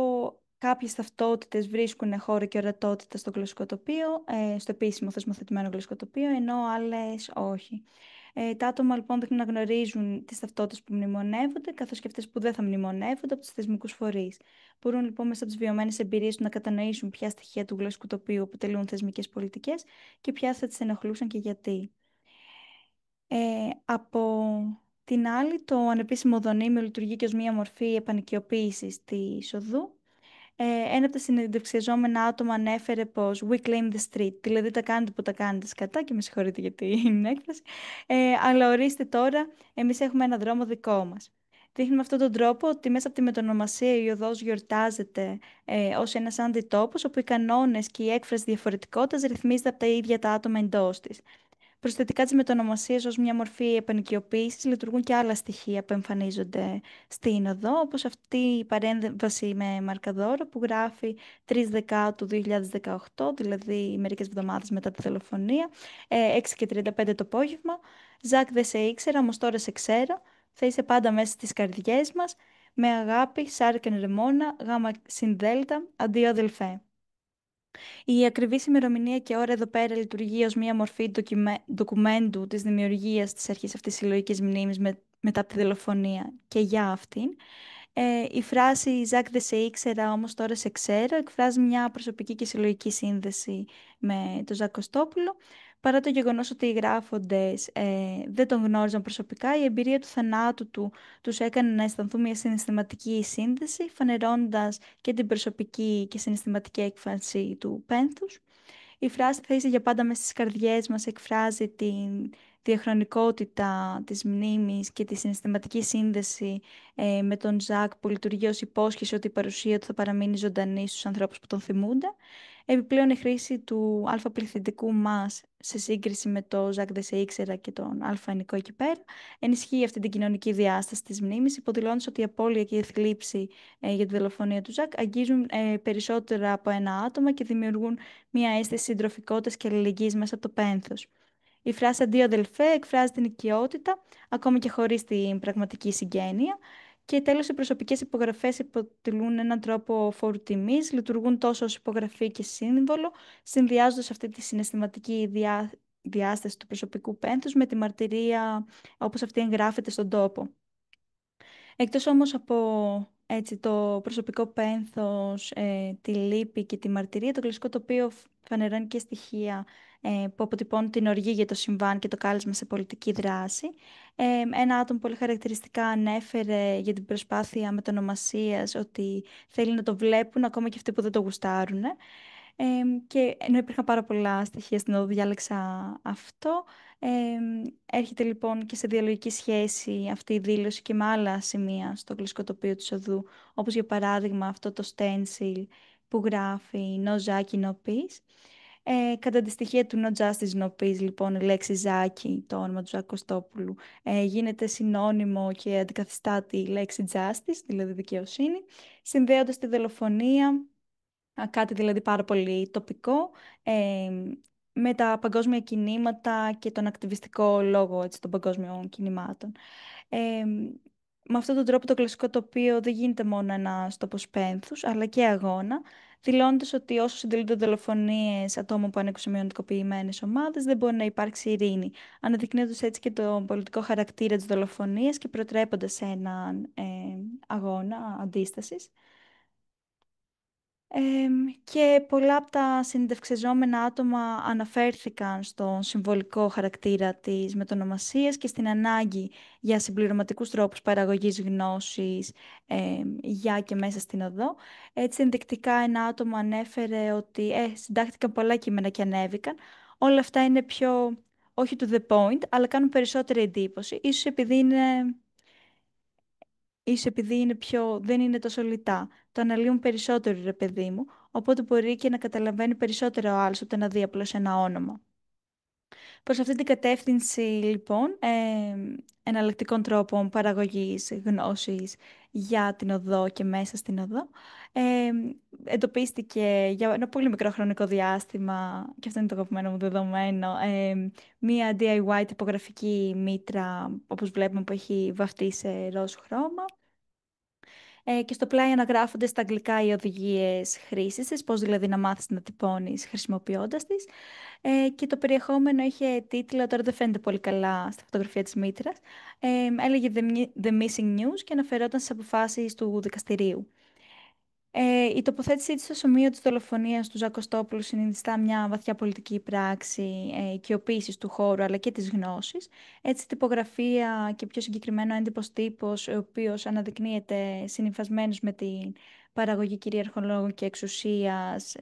κάποιες ταυτότητες βρίσκουν χώρο και ορατότητα στο γλωσσικό τοπίο, στο επίσημο θεσμοθετημένο γλωσσικό τοπίο, ενώ άλλες όχι. Τα άτομα λοιπόν δείχνουν να γνωρίζουν τις ταυτότητες που μνημονεύονται, καθώς και αυτές που δεν θα μνημονεύονται από τους θεσμικούς φορείς. Μπορούν λοιπόν μέσα από τις βιωμένες εμπειρίες του να κατανοήσουν ποια στοιχεία του γλωσσικού τοπίου αποτελούν θεσμικές πολιτικές και ποια θα τις ενοχλούσαν και γιατί. Από την άλλη, το ανεπίσημο οδονίμιο λειτουργεί και ως μία μορφή επανοικιοποίησης της οδού. Ένα από τα συνεντευξιαζόμενα άτομα ανέφερε πως «We claim the street», δηλαδή τα κάνετε που τα κάνετε σκατά και με συγχωρείτε για την έκφραση, αλλά ορίστε τώρα, εμείς έχουμε ένα δρόμο δικό μας. Δείχνει με αυτόν τον τρόπο ότι μέσα από τη μετονομασία η οδός γιορτάζεται ως ένας αντιτόπος, όπου οι κανόνες και η έκφραση διαφορετικότητας ρυθμίζεται από τα ίδια τα άτομα εντός της. Προσθετικά της μετονομασίας ως μια μορφή επανοικιοποίησης λειτουργούν και άλλα στοιχεία που εμφανίζονται στην οδό, όπως αυτή η παρέμβαση με μαρκαδόρο που γράφει 3 Δεκάτου 2018, δηλαδή μερικές εβδομάδες μετά τη δολοφονία, 6 και 35 το απόγευμα. Ζακ, δεν σε ήξερα, όμως τώρα σε ξέρω. Θα είσαι πάντα μέσα στις καρδιές μας. Με αγάπη, Σάρκεν Ρεμόνα, γάμα συνδέλτα, αντίο αδελφέ. Η ακριβής ημερομηνία και ώρα εδώ πέρα λειτουργεί ως μία μορφή ντοκουμέντου της δημιουργίας της αρχής αυτής της συλλογικής μνήμης μετά από τη δολοφονία και για αυτήν. Η φράση «Ζακ, δεν σε ήξερα, όμως τώρα σε ξέρω» εκφράζει μια προσωπική και συλλογική σύνδεση με τον Ζακ Κωστόπουλο. Παρά το γεγονός ότι οι γράφοντες δεν τον γνώριζαν προσωπικά, η εμπειρία του θανάτου του τους έκανε να αισθανθούν μια συναισθηματική σύνδεση, φανερώνοντας και την προσωπική και συναισθηματική έκφραση του πένθους. Η φράση «Θα είσαι για πάντα μέσα στις καρδιές μας» εκφράζει την διαχρονικότητα της μνήμης και τη συναισθηματική σύνδεση με τον Ζακ που λειτουργεί ως υπόσχεση ότι η παρουσία του θα παραμείνει ζωντανή στους ανθρώπους που τον θυμούνται. Επιπλέον η χρήση του αλφαπληθυντικού «μας» σε σύγκριση με το «Ζακ δεν σε ήξερα» και τον αλφανικό εκεί πέρα ενισχύει αυτή την κοινωνική διάσταση της μνήμης, υποδηλώνοντας ότι η απώλεια και η θλίψη για τη δολοφονία του Ζακ αγγίζουν περισσότερα από ένα άτομο και δημιουργούν μια αίσθηση συντροφικότητας και αλληλεγγύης μέσα από το πένθος. Η φράση «Αντίο αδελφέ» εκφράζει την οικειότητα, ακόμη και χωρίς την πραγματική συγγένεια. Και τέλος, οι προσωπικές υπογραφές αποτελούν έναν τρόπο φόρου τιμής, λειτουργούν τόσο ως υπογραφή και σύμβολο, συνδυάζοντας αυτή τη συναισθηματική διάσταση του προσωπικού πένθους με τη μαρτυρία όπως αυτή εγγράφεται στον τόπο. Εκτός όμως από έτσι, το προσωπικό πένθος, τη λύπη και τη μαρτυρία, το κλασικό τοπίο φανερώνει και στοιχεία που αποτυπώνουν την οργή για το συμβάν και το κάλεσμα σε πολιτική δράση. Ένα άτομο πολύ χαρακτηριστικά ανέφερε για την προσπάθεια μετονομασίας ότι θέλει να το βλέπουν ακόμα και αυτοί που δεν το γουστάρουν. Και ενώ υπήρχαν πάρα πολλά στοιχεία στην οδό, διάλεξα αυτό. Έρχεται λοιπόν και σε διαλογική σχέση αυτή η δήλωση και με άλλα σημεία στο γλυσκό τοπίο του οδού, όπως για παράδειγμα αυτό το stencil που γράφει «No Zaki, no peace». Κατά τη στοιχεία του «No justice, no peace», λοιπόν, η λέξη «Ζάκη», το όνομα του Ζακ Κωστόπουλου, γίνεται συνώνυμο και αντικαθιστά τη λέξη «justice», δηλαδή δικαιοσύνη, συνδέοντας τη δολοφονία, κάτι δηλαδή πάρα πολύ τοπικό, με τα παγκόσμια κινήματα και τον ακτιβιστικό λόγο έτσι, των παγκόσμιων κινημάτων. Με αυτόν τον τρόπο το κλασικό τοπίο δεν γίνεται μόνο ένα τόπος πένθους, αλλά και αγώνα, δηλώνοντας ότι όσο συντελούνται δολοφονίες ατόμων που ανήκουν σε μειονοτικοποιημένες ομάδες, δεν μπορεί να υπάρξει ειρήνη, αναδεικνύοντας έτσι και τον πολιτικό χαρακτήρα της δολοφονίας και προτρέποντας σε έναν αγώνα αντίστασης. Και πολλά από τα συνεντευξεζόμενα άτομα αναφέρθηκαν στον συμβολικό χαρακτήρα της μετονομασίας και στην ανάγκη για συμπληρωματικούς τρόπους παραγωγής γνώσης για και μέσα στην οδό. Έτσι, ενδεικτικά ένα άτομο ανέφερε ότι συντάχθηκαν πολλά κείμενα και ανέβηκαν. Όλα αυτά είναι πιο, όχι to the point, αλλά κάνουν περισσότερη εντύπωση. Ίσως επειδή είναι πιο, δεν είναι τόσο λιτά. Το αναλύουν περισσότερο, ρε παιδί μου, οπότε μπορεί και να καταλαβαίνει περισσότερο ο άλλος όταν να δει απλώς ένα όνομα. Προς αυτή την κατεύθυνση, λοιπόν, εναλλακτικών τρόπων παραγωγής γνώσης για την οδό και μέσα στην οδό, εντοπίστηκε για ένα πολύ μικρό χρονικό διάστημα, και αυτό είναι το αγαπημένο μου δεδομένο, μία DIY τυπογραφική μήτρα, όπως βλέπουμε, που έχει βαφτεί σε ροζ χρώμα. Και στο πλάι αναγράφονται στα αγγλικά οι οδηγίες χρήσης της, πώς δηλαδή να μάθεις να τυπώνεις χρησιμοποιώντας τις. Και το περιεχόμενο είχε τίτλο, τώρα δεν φαίνεται πολύ καλά στη φωτογραφία της μήτρας, έλεγε The Missing News και αναφερόταν στις αποφάσεις του δικαστηρίου. Η τοποθέτησή της στο σημείο της δολοφονίας του Ζακ Κωστόπουλου συνειδητά μια βαθιά πολιτική πράξη οικειοποίησης του χώρου αλλά και της γνώσης. Έτσι, τυπογραφία και πιο συγκεκριμένο έντυπος τύπος, ο οποίος αναδεικνύεται συνυφασμένος με την παραγωγή κυρίαρχων λόγων και εξουσίας,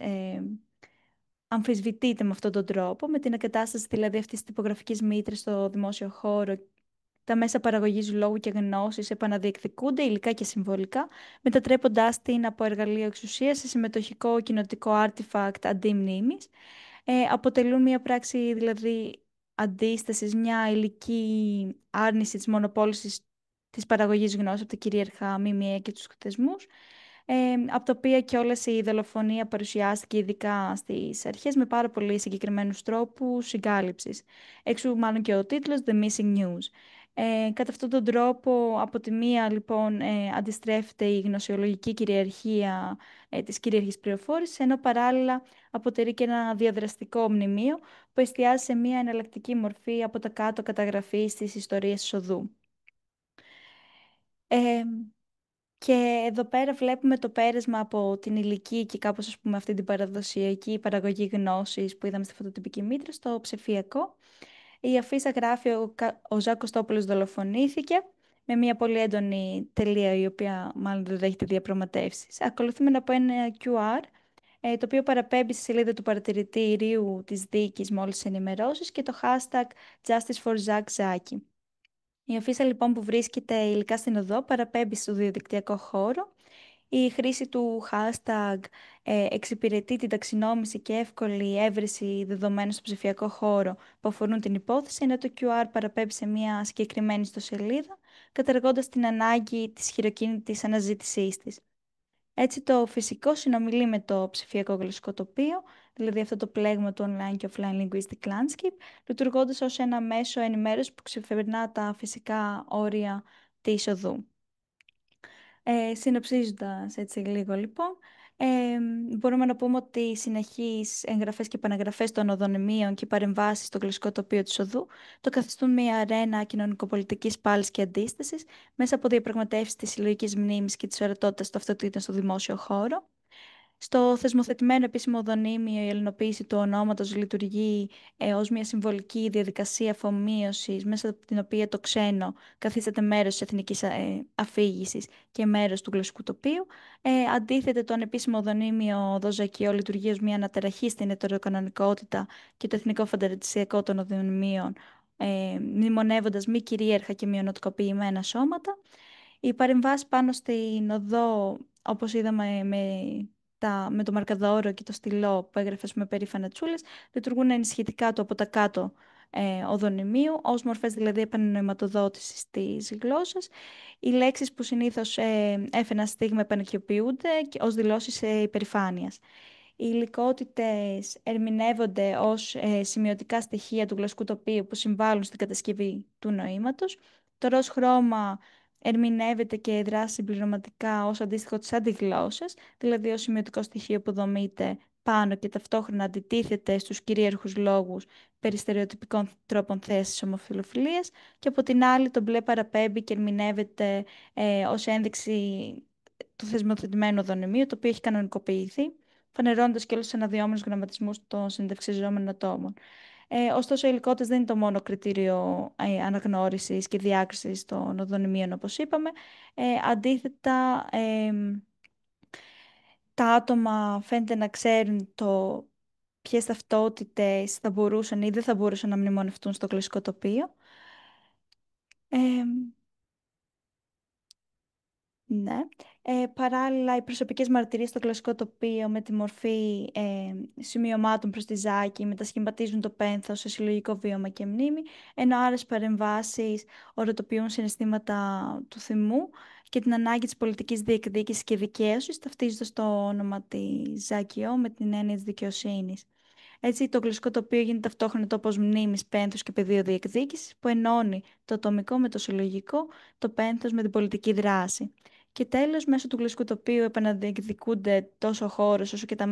αμφισβητείται με αυτόν τον τρόπο, με την εγκατάσταση δηλαδή αυτής της τυπογραφικής μήτρας στο δημόσιο χώρο. Τα μέσα παραγωγής λόγου και γνώσης επαναδιεκδικούνται υλικά και συμβολικά, μετατρέποντάς την από εργαλείο εξουσίας σε συμμετοχικό κοινοτικό artifact αντί μνήμης. Αποτελούν μια πράξη δηλαδή αντίστασης, μια υλική άρνηση της μονοπόλησης της παραγωγής γνώσης από τα κυρίαρχα ΜΜΕ και τους θεσμούς, από τα οποία και όλες η δολοφονία παρουσιάστηκε ειδικά στις αρχές με πάρα πολύ συγκεκριμένους τρόπους συγκάλυψης. Εξού μάλλον και ο τίτλος The Missing News. Κατά αυτόν τον τρόπο, από τη μία λοιπόν αντιστρέφεται η γνωσιολογική κυριαρχία της κυρίαρχης πληροφόρησης, ενώ παράλληλα αποτελεί και ένα διαδραστικό μνημείο που εστιάζει σε μια εναλλακτική μορφή από τα κάτω καταγραφής της ιστορίας της οδού. Ε, και εδώ πέρα βλέπουμε το πέρασμα από την υλική και κάπως ας πούμε αυτή την παραδοσιακή παραγωγή γνώσης που είδαμε στη φωτοτυπική μήτρα στο ψηφιακό. Η αφίσα γράφει ο Ζακ Κωστόπουλος δολοφονήθηκε με μια πολύ έντονη τελεία η οποία μάλλον δεν δέχεται διαπραγματεύσεις. Ακολουθούμε από ένα QR το οποίο παραπέμπει στη σελίδα του παρατηρητήριου της δίκης με όλες τις ενημερώσεις και το hashtag Justice for Zach Zaki. Η αφίσα λοιπόν που βρίσκεται υλικά στην οδό παραπέμπει στο διαδικτυακό χώρο. Η χρήση του hashtag εξυπηρετεί την ταξινόμηση και εύκολη έβρεση δεδομένων στο ψηφιακό χώρο που αφορούν την υπόθεση, ενώ το QR παραπέμπει σε μια συγκεκριμένη ιστοσελίδα, καταργώντας την ανάγκη της χειροκίνητης αναζήτησής της. Έτσι το φυσικό συνομιλεί με το ψηφιακό γλωσσικό τοπίο, δηλαδή αυτό το πλέγμα του online και offline linguistic landscape, λειτουργώντας ως ένα μέσο ενημέρωσης που ξεπερνά τα φυσικά όρια της οδού. Συνοψίζοντας έτσι λίγο λοιπόν, ε, μπορούμε να πούμε ότι οι συνεχείς εγγραφές και επαναγραφές των οδονημίων και οι παρεμβάσεις στο γλωσσικό τοπίο της οδού το καθιστούν μια αρένα κοινωνικοπολιτικής πάλης και αντίστασης μέσα από διαπραγματεύσεις της συλλογικής μνήμης και της ορατότητας των αυτοτήτων στο δημόσιο χώρο. Στο θεσμοθετημένο επίσημο οδονίμιο, η ελληνοποίηση του ονόματος λειτουργεί ως μια συμβολική διαδικασία αφομοίωσης, μέσα από την οποία το ξένο καθίσταται μέρος της εθνικής αφήγησης και μέρος του γλωσσικού τοπίου. Αντίθετα, το ανεπίσημο οδονίμιο δοζακιό λειτουργεί ως μια αναταραχή στην ετεροκανονικότητα και το εθνικό φανταρτησιακό των οδονημίων, μνημονεύοντας μη κυρίαρχα και μειονοτικοποιημένα σώματα. Οι παρεμβάσεις πάνω στην οδό, όπως είδαμε με το μαρκαδόρο και το στυλό που έγραφε με περήφανα τσούλες, λειτουργούν ενισχυτικά του από τα κάτω οδονημίου, ως μορφές δηλαδή επανενοηματοδότησης της γλώσσας. Οι λέξεις που συνήθως έφεραν στίγμα επανακιοποιούνται ως δηλώσεις υπερηφάνειας. Οι υλικότητες ερμηνεύονται ως σημειωτικά στοιχεία του γλωσσικού τοπίου που συμβάλλουν στην κατασκευή του νοήματος. Το ροζ χρώμα ερμηνεύεται και δράσει συμπληρωματικά ως αντίστοιχο της αντιγλώσσας, δηλαδή ως σημειωτικό στοιχείο που δομείται πάνω και ταυτόχρονα αντιτίθεται στους κυρίαρχους λόγους περί στερεοτυπικών τρόπων θέσης ομοφιλοφιλίας, και από την άλλη το μπλε παραπέμπει και ερμηνεύεται ως ένδειξη του θεσμοθετημένου δονημίου, το οποίο έχει κανονικοποιηθεί, φανερώνοντας και όλους τους αναδυόμενους γραμματισμούς των συνεντευξιζόμενων ατόμων. Ωστόσο, η υλικότητα δεν είναι το μόνο κριτήριο αναγνώρισης και διάκρισης των οδονημίων, όπως είπαμε. Αντίθετα, τα άτομα φαίνεται να ξέρουν ποιες ταυτότητες θα μπορούσαν ή δεν θα μπορούσαν να μνημονευτούν στο γλωσσικό τοπίο. Ε, Ναι. Παράλληλα, οι προσωπικές μαρτυρίες στο κλασικό τοπίο με τη μορφή σημειωμάτων προς τη Ζάκη μετασχηματίζουν το πένθος σε συλλογικό βίωμα και μνήμη, ενώ άλλες παρεμβάσεις ορατοποιούν συναισθήματα του θυμού και την ανάγκη της πολιτικής διεκδίκησης και δικαίωσης, ταυτίζοντας το όνομα της Ζάκη με την έννοια της δικαιοσύνης. Έτσι, το γλωσσικό τοπίο γίνεται ταυτόχρονα τόπος μνήμης, πένθους και πεδίο διεκδίκησης που ενώνει το ατομικό με το συλλογικό, το πένθος με την πολιτική δράση. Και τέλος, μέσω του γλωσσικού τοπίου επαναδιεκδικούνται τόσο ο χώρος όσο και τα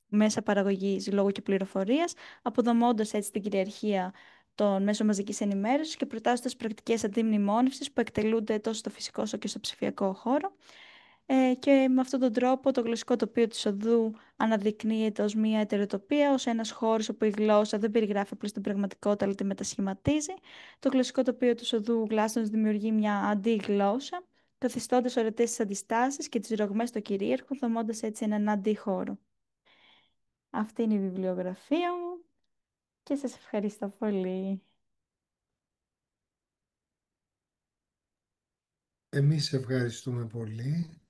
μέσα παραγωγής λόγου και πληροφορίας, αποδομώντας έτσι την κυριαρχία των μέσων μαζικής ενημέρωσης και προτάσσοντας πρακτικές αντιμνημόνευσης που εκτελούνται τόσο στο φυσικό όσο και στο ψηφιακό χώρο. Και με αυτόν τον τρόπο το γλωσσικό τοπίο της οδού αναδεικνύεται ως μια ετεροτοπία, ως ένας χώρος όπου η γλώσσα δεν περιγράφει απλώς την πραγματικότητα αλλά τη μετασχηματίζει. Το γλωσσικό τοπίο της οδού γλάστος δημιουργεί μια αντίγλώσσα, καθιστώντας ορατές τις αντιστάσεις και τις ρογμές στο κυρίαρχο, δομώντας έτσι έναν αντίχώρο. Αυτή είναι η βιβλιογραφία μου και σας ευχαριστώ πολύ. Εμείς ευχαριστούμε πολύ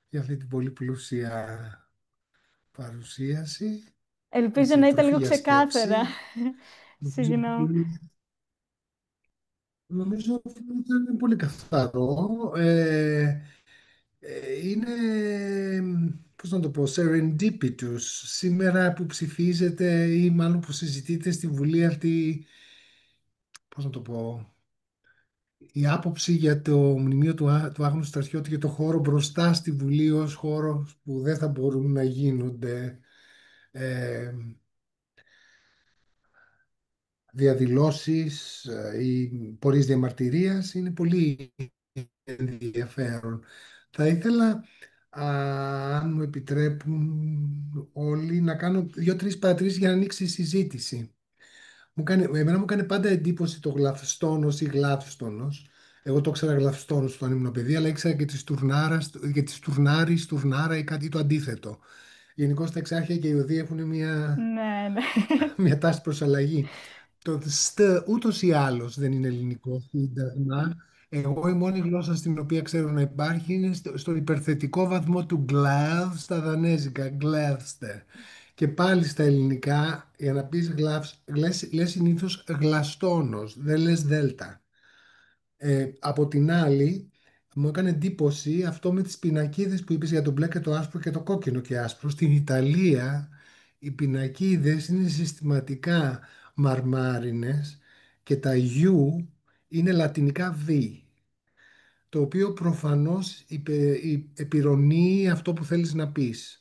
για αυτή την πολύ πλούσια παρουσίαση. Ελπίζω Έτσι, να ήταν τροφή λίγο για ξεκάθαρα. σκέψη. Νομίζω Συγγνώμη. ότι, νομίζω ότι ήταν πολύ καθαρό. Είναι, πώς να το πω, serendipitous. Σήμερα που ψηφίζεται ή μάλλον που συζητείτε στη Βουλή αυτή, πώς να το πω, η άποψη για το μνημείο του Άγνου Στρατιώτη και το χώρο μπροστά στη Βουλή ως χώρο που δεν θα μπορούν να γίνονται ε, διαδηλώσεις ή πορείες διαμαρτυρίας είναι πολύ ενδιαφέρον. Θα ήθελα, αν μου επιτρέπουν όλοι, να κάνω δύο-τρεις παρατηρήσεις για να ανοίξει η συζήτηση. Εμένα μου κάνει πάντα εντύπωση το γλαφστόνος ή γλάφστονος. Εγώ το ήξερα γλαφστόνος όταν ήμουν παιδί, αλλά ήξερα και τις τουρνάρις, τουρνάρα ή κάτι το αντίθετο. Γενικώ τα εξάρχεια και οι οδοί έχουν μια, Ναι, ναι. μια τάση προς αλλαγή. Το «st» ούτως ή άλλως δεν είναι ελληνικό σύνταγμα. Εγώ η μόνη γλώσσα στην οποία ξέρω να υπάρχει είναι στον υπερθετικό βαθμό του «glad» στα δανέζικα, «gladster». Και πάλι στα ελληνικά, για να πεις λες συνήθως γλαστόνος, δεν λες δέλτα. Από την άλλη, μου έκανε εντύπωση αυτό με τις πινακίδες που είπες για το μπλε και το άσπρο και το κόκκινο και άσπρο. Στην Ιταλία οι πινακίδες είναι συστηματικά μαρμάρινες και τα U είναι λατινικά V, το οποίο προφανώς επιρρονεί αυτό που θέλεις να πεις.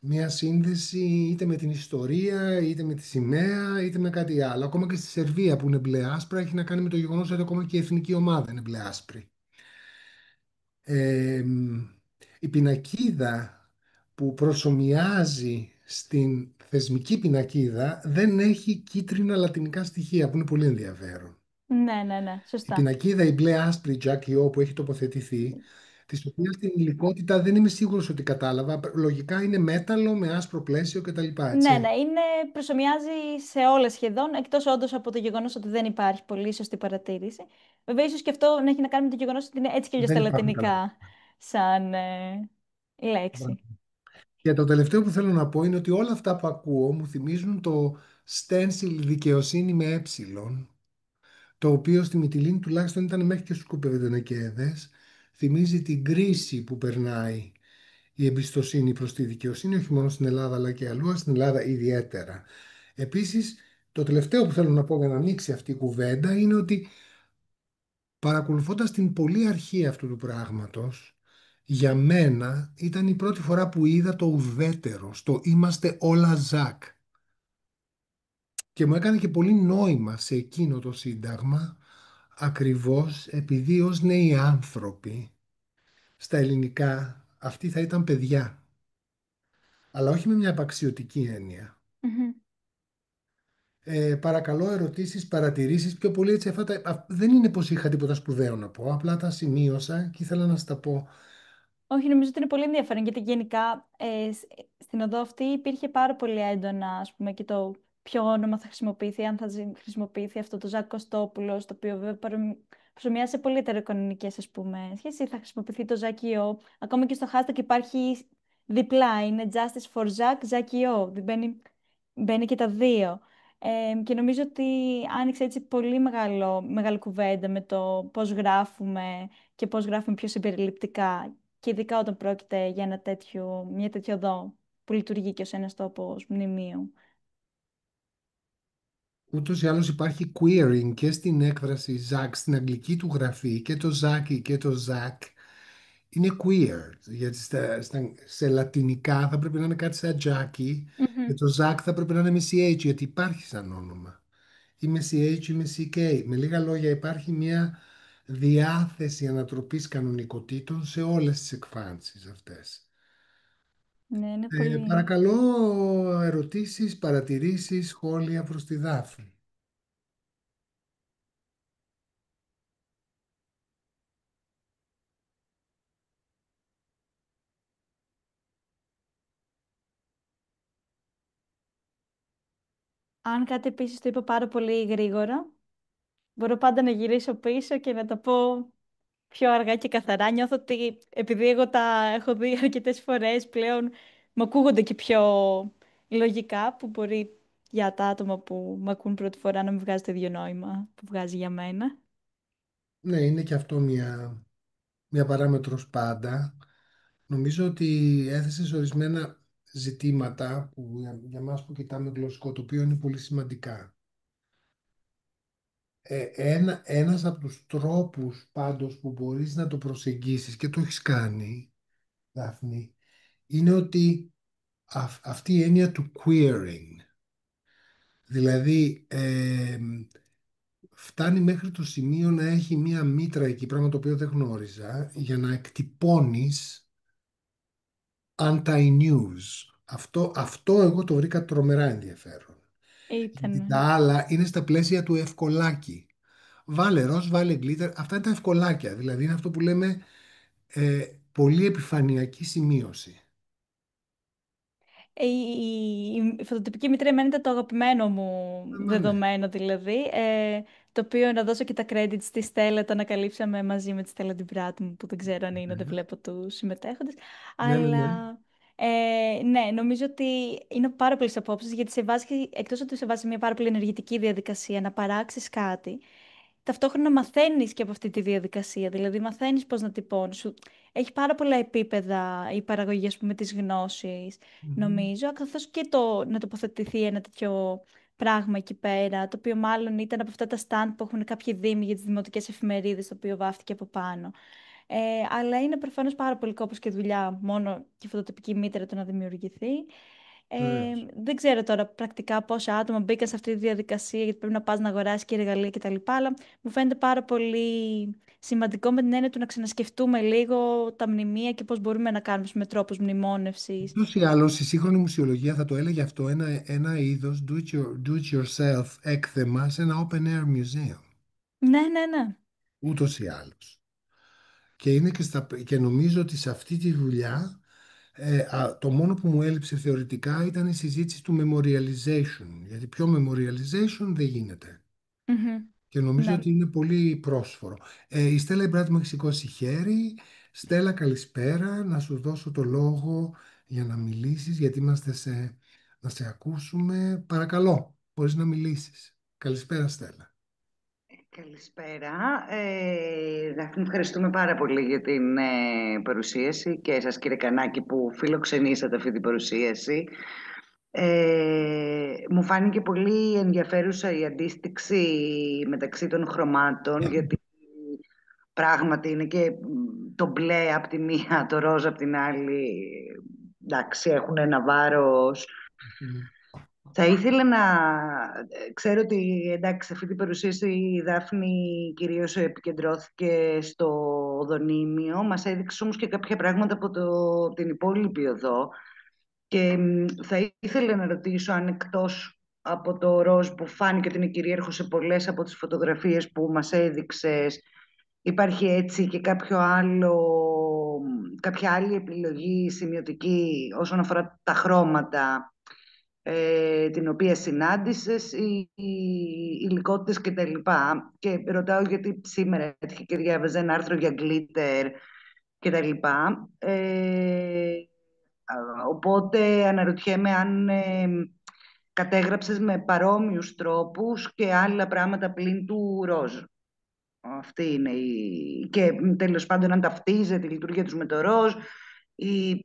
Μία σύνδεση είτε με την ιστορία, είτε με τη σημαία, είτε με κάτι άλλο. Ακόμα και στη Σερβία που είναι μπλε άσπρα έχει να κάνει με το γεγονός ότι ακόμα και η εθνική ομάδα είναι μπλε άσπρη. Ε, η πινακίδα που προσομοιάζει στην θεσμική πινακίδα δεν έχει κίτρινα λατινικά στοιχεία που είναι πολύ ενδιαφέρον. Ναι, ναι, ναι, Η σωστά. πινακίδα, η μπλε άσπρη Jackie O που έχει τοποθετηθεί, τη οποία στην υλικότητα δεν είμαι σίγουρος ότι κατάλαβα. Λογικά είναι μέταλλο με άσπρο πλαίσιο κτλ. Ναι, ναι, Έτσι. προσωμιάζει σε όλα σχεδόν, εκτός όντως από το γεγονός ότι δεν υπάρχει πολύ σωστή παρατήρηση. Βέβαια, ίσως και αυτό να έχει να κάνει με το γεγονός ότι είναι έτσι και αλλιώς Δεν στα υπάρχουν καλά. λατινικά σαν λέξη. Και το τελευταίο που θέλω να πω είναι ότι όλα αυτά που ακούω μου θυμίζουν το stencil δικαιοσύνη με το οποίο στη Μυτιλίνη τουλάχιστον ήταν μέχρι και στους σκουπεδονεκέδες. Θυμίζει την κρίση που περνάει η εμπιστοσύνη προς τη δικαιοσύνη, όχι μόνο στην Ελλάδα αλλά και αλλού, αλλά στην Ελλάδα ιδιαίτερα. Επίσης, το τελευταίο που θέλω να πω για να ανοίξει αυτή η κουβέντα είναι ότι παρακολουθώντας την πολύ αρχή αυτού του πράγματος, για μένα ήταν η πρώτη φορά που είδα το ουδέτερο, στο «Είμαστε όλα Ζακ». Και μου έκανε και πολύ νόημα σε εκείνο το σύνταγμα, ακριβώς επειδή ως νέοι άνθρωποι στα ελληνικά αυτοί θα ήταν παιδιά, αλλά όχι με μια απαξιωτική έννοια. Μμμ. Παρακαλώ ερωτήσεις, παρατηρήσεις, πιο πολύ έτσι αυτά δεν είναι πως είχα τίποτα σπουδαίο να πω, απλά τα σημείωσα και ήθελα να στα πω. Όχι, νομίζω ότι είναι πολύ ενδιαφέρον γιατί γενικά στην οδό αυτή υπήρχε πάρα πολύ έντονα, ας πούμε, και το ποιο όνομα θα χρησιμοποιηθεί, αν θα χρησιμοποιηθεί αυτό το Ζακ Κωστόπουλος, το οποίο βέβαια προσωμιάζει σε πολύ ετεροκανονικές, ας πούμε, σχέσεις, θα χρησιμοποιηθεί το Ζακ.io. Ακόμα και στο hashtag υπάρχει διπλά, είναι Justice for Zac, Ζακ.io. Μπαίνει και τα δύο. Και νομίζω ότι άνοιξε έτσι πολύ μεγάλη κουβέντα με το πώς γράφουμε και πώς γράφουμε πιο συμπεριληπτικά και ειδικά όταν πρόκειται για μια τέτοια οδό που λειτουργεί και ως ένας τόπος μνημείου. Ούτως ή άλλως υπάρχει queering και στην έκφραση Ζακ, στην αγγλική του γραφή και το Ζάκι και το Ζακ είναι queer, γιατί σε λατινικά θα πρέπει να είναι κάτι σαν Jackie και Μμμ. το Ζακ θα πρέπει να είναι με CH γιατί υπάρχει σαν όνομα. Ή με CH ή με CK. Με λίγα λόγια υπάρχει μια διάθεση ανατροπής κανονικοτήτων σε όλες τις εκφάνσεις αυτές. Ναι, είναι πολύ. Παρακαλώ ερωτήσεις, παρατηρήσεις, σχόλια προς τη Δάφνη. Αν κάτι επίσης το είπα πάρα πολύ γρήγορα, μπορώ πάντα να γυρίσω πίσω και να τα πω πιο αργά και καθαρά. Νιώθω ότι επειδή εγώ τα έχω δει αρκετές φορές πλέον, μου ακούγονται και πιο λογικά, που μπορεί για τα άτομα που με ακούν πρώτη φορά να μην βγάζει το ίδιο νόημα που βγάζει για μένα. Ναι, είναι και αυτό μια παράμετρος πάντα. Νομίζω ότι έθεσες ορισμένα ζητήματα που για μας που κοιτάμε γλωσσικό τοπίο είναι πολύ σημαντικά. Ένας από τους τρόπους πάντως που μπορείς να το προσεγγίσεις και το έχεις κάνει, Δάφνη, είναι ότι αυτή η έννοια του queering, δηλαδή φτάνει μέχρι το σημείο να έχει μία μήτρα εκεί, πράγμα το οποίο δεν γνώριζα, για να εκτυπώνεις anti-news. Αυτό εγώ το βρήκα τρομερά ενδιαφέρον. Γιατί τα Ήταν. άλλα είναι στα πλαίσια του ευκολάκι. Βάλε ροζ, βάλε γκλίτερ. Αυτά είναι τα ευκολάκια. Δηλαδή είναι αυτό που λέμε πολύ επιφανειακή σημείωση. Η φωτοτυπική μήτρα εμένα ήταν το αγαπημένο μου Μα ναι. δεδομένο δηλαδή, το οποίο να δώσω και τα credits στη Στέλλα, το ανακαλύψαμε μαζί με τη Στέλλα την πράτη μου, που δεν ξέρω αν είναι, δεν Ναι, βλέπω τους συμμετέχοντες, ναι, ναι. Ναι. αλλά ναι, νομίζω ότι είναι πάρα πολλές απόψεις, γιατί σε βάζει, εκτός ότι σε βάζει σε μια πάρα πολύ ενεργητική διαδικασία να παράξεις κάτι, ταυτόχρονα μαθαίνει και από αυτή τη διαδικασία. Δηλαδή, μαθαίνει πώ να τυπώνει. Έχει πάρα πολλά επίπεδα η παραγωγή, ας πούμε, τη γνώση, Μμμ. νομίζω, καθώ και το να τοποθετηθεί ένα τέτοιο πράγμα εκεί πέρα, το οποίο μάλλον ήταν από αυτά τα stand που έχουν κάποιοι δήμοι για τι δημοτικέ εφημερίδες, το οποίο βάφτηκε από πάνω. Ε, αλλά είναι προφανώς πάρα πολύ κόπος και δουλειά μόνο και φωτοτυπική μήτρα το να δημιουργηθεί. Βεβαίως. Δεν ξέρω τώρα πρακτικά πόσα άτομα μπήκαν σε αυτή τη διαδικασία, γιατί πρέπει να πας να αγοράσεις και εργαλεία κτλ. Αλλά μου φαίνεται πάρα πολύ σημαντικό με την έννοια του να ξανασκεφτούμε λίγο τα μνημεία και πώς μπορούμε να κάνουμε με τρόπους μνημόνευσης. Ούτως ή άλλως, η σύγχρονη μουσιολογία θα το έλεγε αυτό ένα είδος do it yourself έκθεμα σε ένα open air museum. Ναι, ναι, ναι. Ούτως ή άλλως. Και νομίζω ότι σε αυτή τη δουλειά το μόνο που μου έλειψε θεωρητικά ήταν η συζήτηση του memorialization. Γιατί πιο memorialization δεν γίνεται. Μμμ. Και νομίζω Ναι. ότι είναι πολύ πρόσφορο. Η Στέλλα Ιμπράτη μου έχει σηκώσει χέρι. Στέλλα, καλησπέρα. Να σου δώσω το λόγο για να μιλήσεις, γιατί είμαστε να σε ακούσουμε. Παρακαλώ, μπορείς να μιλήσεις. Καλησπέρα, Στέλλα. Καλησπέρα. Δάφνη, ευχαριστούμε πάρα πολύ για την παρουσίαση και εσάς κύριε Κανάκη που φιλοξενήσατε αυτή την παρουσίαση. Μου φάνηκε πολύ ενδιαφέρουσα η αντίστοιξη μεταξύ των χρωμάτων, γιατί πράγματι είναι και το μπλε από τη μία, το ροζ από την άλλη. Εντάξει, έχουν ένα βάρος. Mm. Θα ήθελα να ξέρω ότι εντάξει, σε αυτή την παρουσίαση η Δάφνη κυρίως επικεντρώθηκε στο οδονίμιο. Μας έδειξε όμως και κάποια πράγματα από την υπόλοιπη οδό. Και θα ήθελα να ρωτήσω αν εκτός από το ροζ που φάνηκε ότι είναι κυρίαρχο σε πολλές από τις φωτογραφίες που μας έδειξες, υπάρχει έτσι και κάποια άλλη επιλογή σημειωτική όσον αφορά τα χρώματα, την οποία συνάντησες, οι υλικότητες και τα λοιπά. Και ρωτάω γιατί σήμερα έτυχε και διάβαζα ένα άρθρο για γκλίτερ και τα λοιπά. Οπότε αναρωτιέμαι αν κατέγραψες με παρόμοιους τρόπους και άλλα πράγματα πλην του ροζ. Αυτή είναι και τέλος πάντων αν ταυτίζεται η λειτουργία τους με το ροζ ή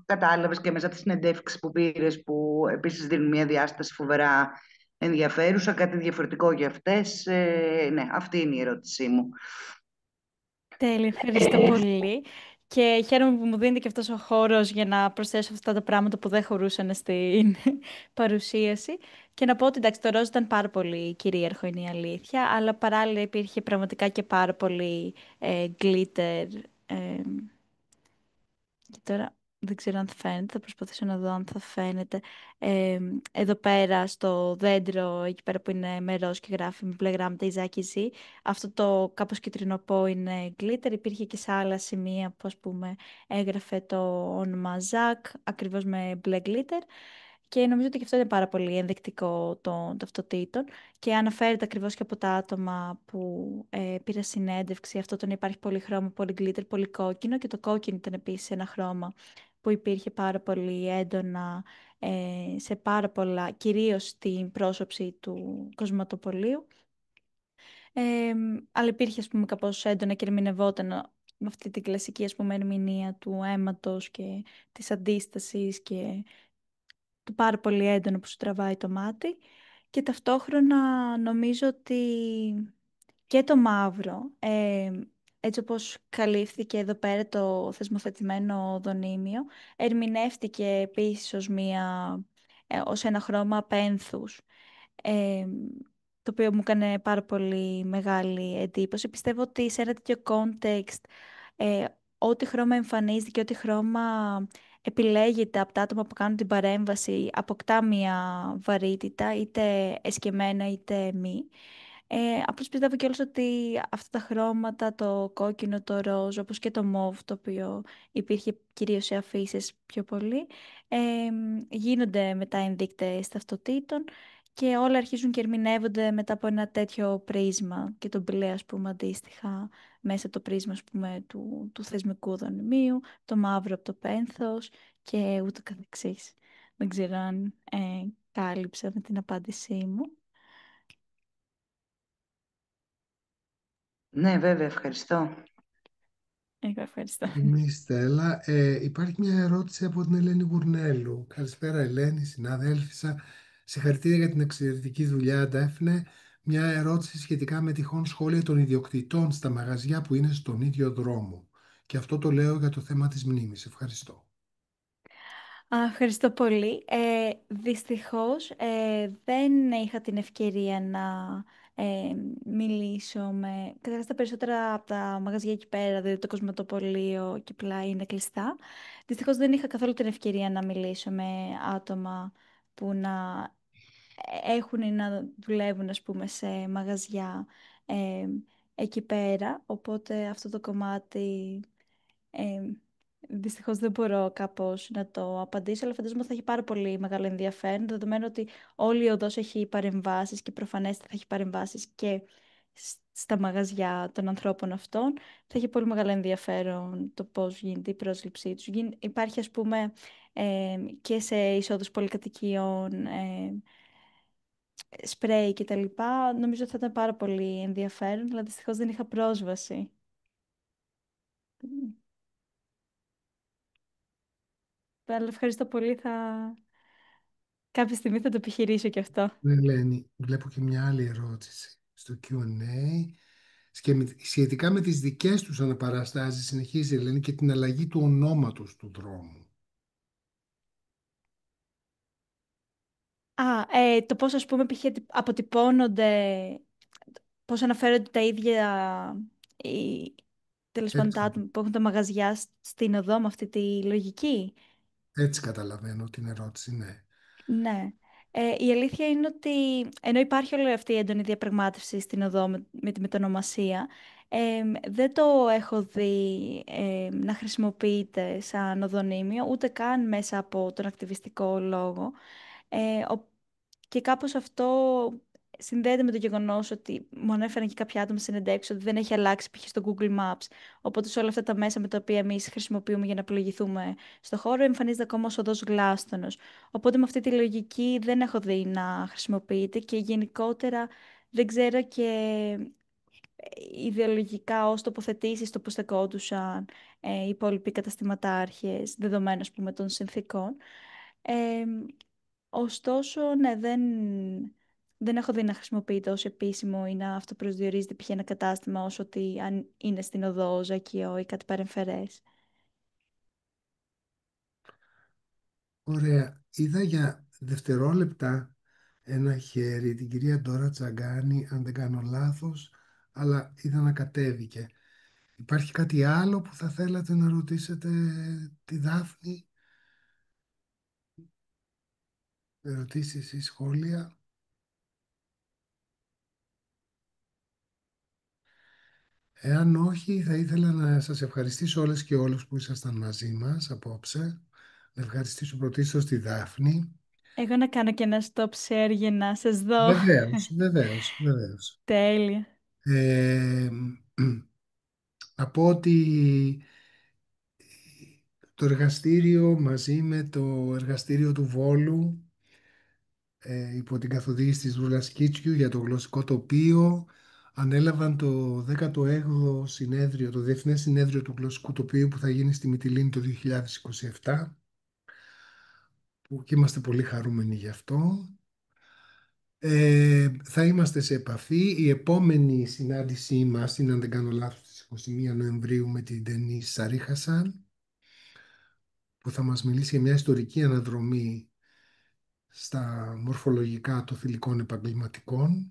κατάλαβες και μέσα από τις συνεντεύξεις που πήρες που επίσης δίνουν μια διάσταση φοβερά ενδιαφέρουσα, κάτι διαφορετικό για αυτές. Ναι, αυτή είναι η ερώτησή μου. Τέλεια, ευχαριστώ πολύ. Και χαίρομαι που μου δίνεται και αυτός ο χώρος για να προσθέσω αυτά τα πράγματα που δεν χωρούσαν στην παρουσίαση. Και να πω ότι εντάξει, το ροζ ήταν πάρα πολύ κυρίαρχο, είναι η αλήθεια, αλλά παράλληλα υπήρχε πραγματικά και πάρα πολύ glitter. Και τώρα δεν ξέρω αν θα φαίνεται, θα προσπαθήσω να δω αν θα φαίνεται. Εδώ πέρα στο δέντρο, εκεί πέρα που είναι με ροζ και γράφει με μπλε γράμματα Ιζάκι Ζή, αυτό το κάπως κυτρινοπό είναι glitter. Υπήρχε και σε άλλα σημεία που ας πούμε έγραφε το όνομα Ζακ, ακριβώς με μπλε glitter. Και νομίζω ότι και αυτό είναι πάρα πολύ ενδεικτικό των ταυτοτήτων και αναφέρεται ακριβώς και από τα άτομα που πήρα συνέντευξη. Αυτό το να υπάρχει πολύ χρώμα, πολύ glitter, πολύ κόκκινο, και το κόκκινο ήταν επίσης ένα χρώμα που υπήρχε πάρα πολύ έντονα σε πάρα πολλά, κυρίως στην πρόσωψη του κοσματοπολίου. Αλλά υπήρχε, ας πούμε, κάπως έντονα και ερμηνευόταν με αυτή την κλασική, ας πούμε, ερμηνεία του αίματος και της αντίστασης και του πάρα πολύ έντονο που σου τραβάει το μάτι. Και ταυτόχρονα νομίζω ότι και το μαύρο, έτσι όπως καλύφθηκε εδώ πέρα το θεσμοθετημένο δονήμιο, ερμηνεύτηκε επίσης ως ένα χρώμα πένθους, ε, το οποίο μου έκανε πάρα πολύ μεγάλη εντύπωση. Πιστεύω ότι σε ένα τέτοιο context, ε, ό,τι χρώμα εμφανίζεται και ό,τι χρώμα επιλέγεται από τα άτομα που κάνουν την παρέμβαση, αποκτά μια βαρύτητα, είτε εσκεμμένα είτε μη. Απλώς πιστεύω κιόλας ότι αυτά τα χρώματα, το κόκκινο, το ροζ, όπως και το μοβ, το οποίο υπήρχε κυρίως σε αφήσεις πιο πολύ, ε, γίνονται μετά ενδείκτες ταυτοτήτων και όλα αρχίζουν και ερμηνεύονται μετά από ένα τέτοιο πρίσμα και το μπλε, ας πούμε, αντίστοιχα μέσα από το πρίσμα, ας πούμε, του θεσμικού δονημίου, το μαύρο από το πένθος και ούτω καθεξής. Δεν ξέρω αν κάλυψα με την απάντησή μου. Ναι, βέβαια, ευχαριστώ. Εγώ ευχαριστώ. Είμαι η Στέλλα. Υπάρχει μια ερώτηση από την Ελένη Γουρνέλου. Καλησπέρα Ελένη, συναδέλφισσα. Συγχαρητήρια για την εξαιρετική δουλειά, Ντέφνε. Μια ερώτηση σχετικά με τυχόν σχόλια των ιδιοκτητών στα μαγαζιά που είναι στον ίδιο δρόμο. Και αυτό το λέω για το θέμα της μνήμης. Ευχαριστώ. Ευχαριστώ πολύ. Δυστυχώς δεν είχα την ευκαιρία να μιλήσω με... Καταρχάς τα περισσότερα από τα μαγαζιά εκεί πέρα, δηλαδή το κοσματοπωλείο και πλά είναι κλειστά. Δυστυχώς δεν είχα καθόλου την ευκαιρία να μιλήσω με άτομα που να έχουν ή να δουλεύουν, ας πούμε, σε μαγαζιά εκεί πέρα. Οπότε αυτό το κομμάτι... Ε, δυστυχώς δεν μπορώ κάπως να το απαντήσω, αλλά φαντάζομαι ότι θα έχει πάρα πολύ μεγάλο ενδιαφέρον, δεδομένου ότι όλη η οδός έχει παρεμβάσεις και προφανέστατα θα έχει παρεμβάσεις και στα μαγαζιά των ανθρώπων αυτών. Θα έχει πολύ μεγάλο ενδιαφέρον το πώς γίνεται η πρόσληψή τους. Υπάρχει, ας πούμε, και σε εισόδους πολυκατοικιών, σπρέι και τα λοιπά. Νομίζω ότι θα ήταν πάρα πολύ ενδιαφέρον, αλλά δυστυχώς δεν είχα πρόσβαση. Αλλά ευχαριστώ πολύ. Κάποια στιγμή θα το επιχειρήσω και αυτό. Ελένη, βλέπω και μια άλλη ερώτηση στο Q&A. Σχετικά με τις δικές τους αναπαραστάσεις, συνεχίζει η Ελένη, και την αλλαγή του ονόματος του δρόμου. Το πώς, ας πούμε, π.χ. αποτυπώνονται, πώς αναφέρονται τα ίδια, τέλος πάντων, τα Έτσι, άτομα που έχουν τα μαγαζιά στην οδό με αυτή τη λογική. έτσι καταλαβαίνω την ερώτηση, ναι. Ναι. Η αλήθεια είναι ότι ενώ υπάρχει όλη αυτή η έντονη διαπραγμάτευση στην οδό με τη μετονομασία, δεν το έχω δει να χρησιμοποιείται σαν οδονίμιο, ούτε καν μέσα από τον ακτιβιστικό λόγο. Και κάπως αυτό συνδέεται με το γεγονός ότι μου ανέφεραν και κάποια άτομα συνεντεύξεις ότι δεν έχει αλλάξει π.χ. στο Google Maps. Οπότε σε όλα αυτά τα μέσα με τα οποία εμείς χρησιμοποιούμε για να πλοηγηθούμε στο χώρο εμφανίζεται ακόμα ως οδός Γλάστονος. Οπότε με αυτή τη λογική δεν έχω δει να χρησιμοποιείται και γενικότερα δεν ξέρω και ιδεολογικά ως τοποθετήσεις το πώς θα κόντουσαν οι υπόλοιποι καταστηματάρχες δεδομένων, ας πούμε, των συνθήκων. Ε, Ωστόσο, ναι, δεν έχω δει να χρησιμοποιείται ως επίσημο ή να αυτοπροσδιορίζεται π.χ. ένα κατάστημα ως ότι αν είναι στην οδό, ζακιό ή κάτι παρεμφερές. Ωραία. Είδα για δευτερόλεπτα ένα χέρι, την κυρία Ντόρα Τσαγκάνη, αν δεν κάνω λάθος, αλλά είδα να κατέβηκε. Υπάρχει κάτι άλλο που θα θέλατε να ρωτήσετε τη Δάφνη? Ερωτήσεις ή σχόλια? Εάν όχι, θα ήθελα να σας ευχαριστήσω όλες και όλους που ήσασταν μαζί μας απόψε. Να ευχαριστήσω πρωτίστως τη Δάφνη. Εγώ να κάνω και ένα stop share για να σας δω. Βεβαίως, βεβαίως, βεβαίως. Τέλεια. Ε, να πω ότι Το εργαστήριο μαζί με το εργαστήριο του Βόλου υπό την καθοδήγηση της Δούλας Κίτσιου για το γλωσσικό τοπίο ανέλαβαν το 16ο συνέδριο, το Διεθνές Συνέδριο του Γλωσσικού Τοπίου που θα γίνει στη Μυτιλήνη το 2027, που και είμαστε πολύ χαρούμενοι γι' αυτό. Θα είμαστε σε επαφή. Η επόμενη συνάντησή μας είναι, αν δεν κάνω λάθος, στις 21 Νοεμβρίου με την Ντενίς Σαρίχασαν, που θα μας μιλήσει για μια ιστορική αναδρομή στα μορφολογικά των θηλυκών επαγγελματικών.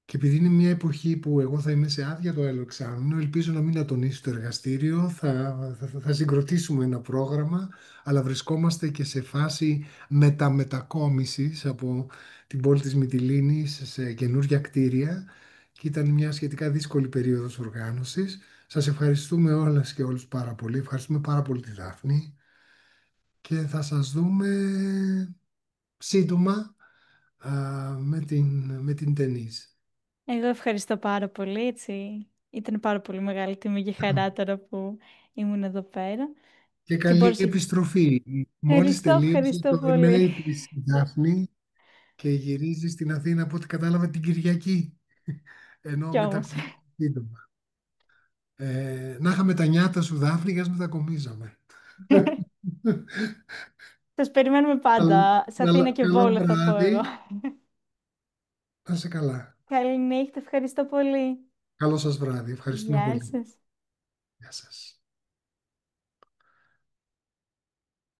Και επειδή είναι μια εποχή που εγώ θα είμαι σε άδεια το άλλο εξάμηνο, ελπίζω να μην ατονίσει το εργαστήριο. Θα συγκροτήσουμε ένα πρόγραμμα, αλλά βρισκόμαστε και σε φάση μετακόμισης από την πόλη της Μυτιλήνης σε καινούργια κτίρια και ήταν μια σχετικά δύσκολη περίοδος οργάνωσης. Σας ευχαριστούμε όλες και όλους πάρα πολύ. Ευχαριστούμε πάρα πολύ τη Δάφνη και θα σας δούμε σύντομα με την Τενής. Εγώ ευχαριστώ πάρα πολύ, έτσι. Ήταν πάρα πολύ μεγάλη τιμή και χαρά τώρα που ήμουν εδώ πέρα. Και Και καλή μπορούσα... επιστροφή. Μόλις Ευχαριστώ, τελείωσε ευχαριστώ το πολύ. MA της η Δάφνη και γυρίζει στην Αθήνα από ό,τι κατάλαβα την Κυριακή. Ενώ Κι όμως. μετακομίζει σύντομα. Να είχαμε τα νιάτα σου Δάφνη και ας μετακομίζαμε. Σας περιμένουμε πάντα. Σε Αθήνα και Καλό Βόλο θα πω εγώ. βράδυ. Να είσαι καλά. Καλή νύχτα, ευχαριστώ πολύ. Καλό σας βράδυ. Ευχαριστούμε Γεια πολύ. σας. Γεια σας.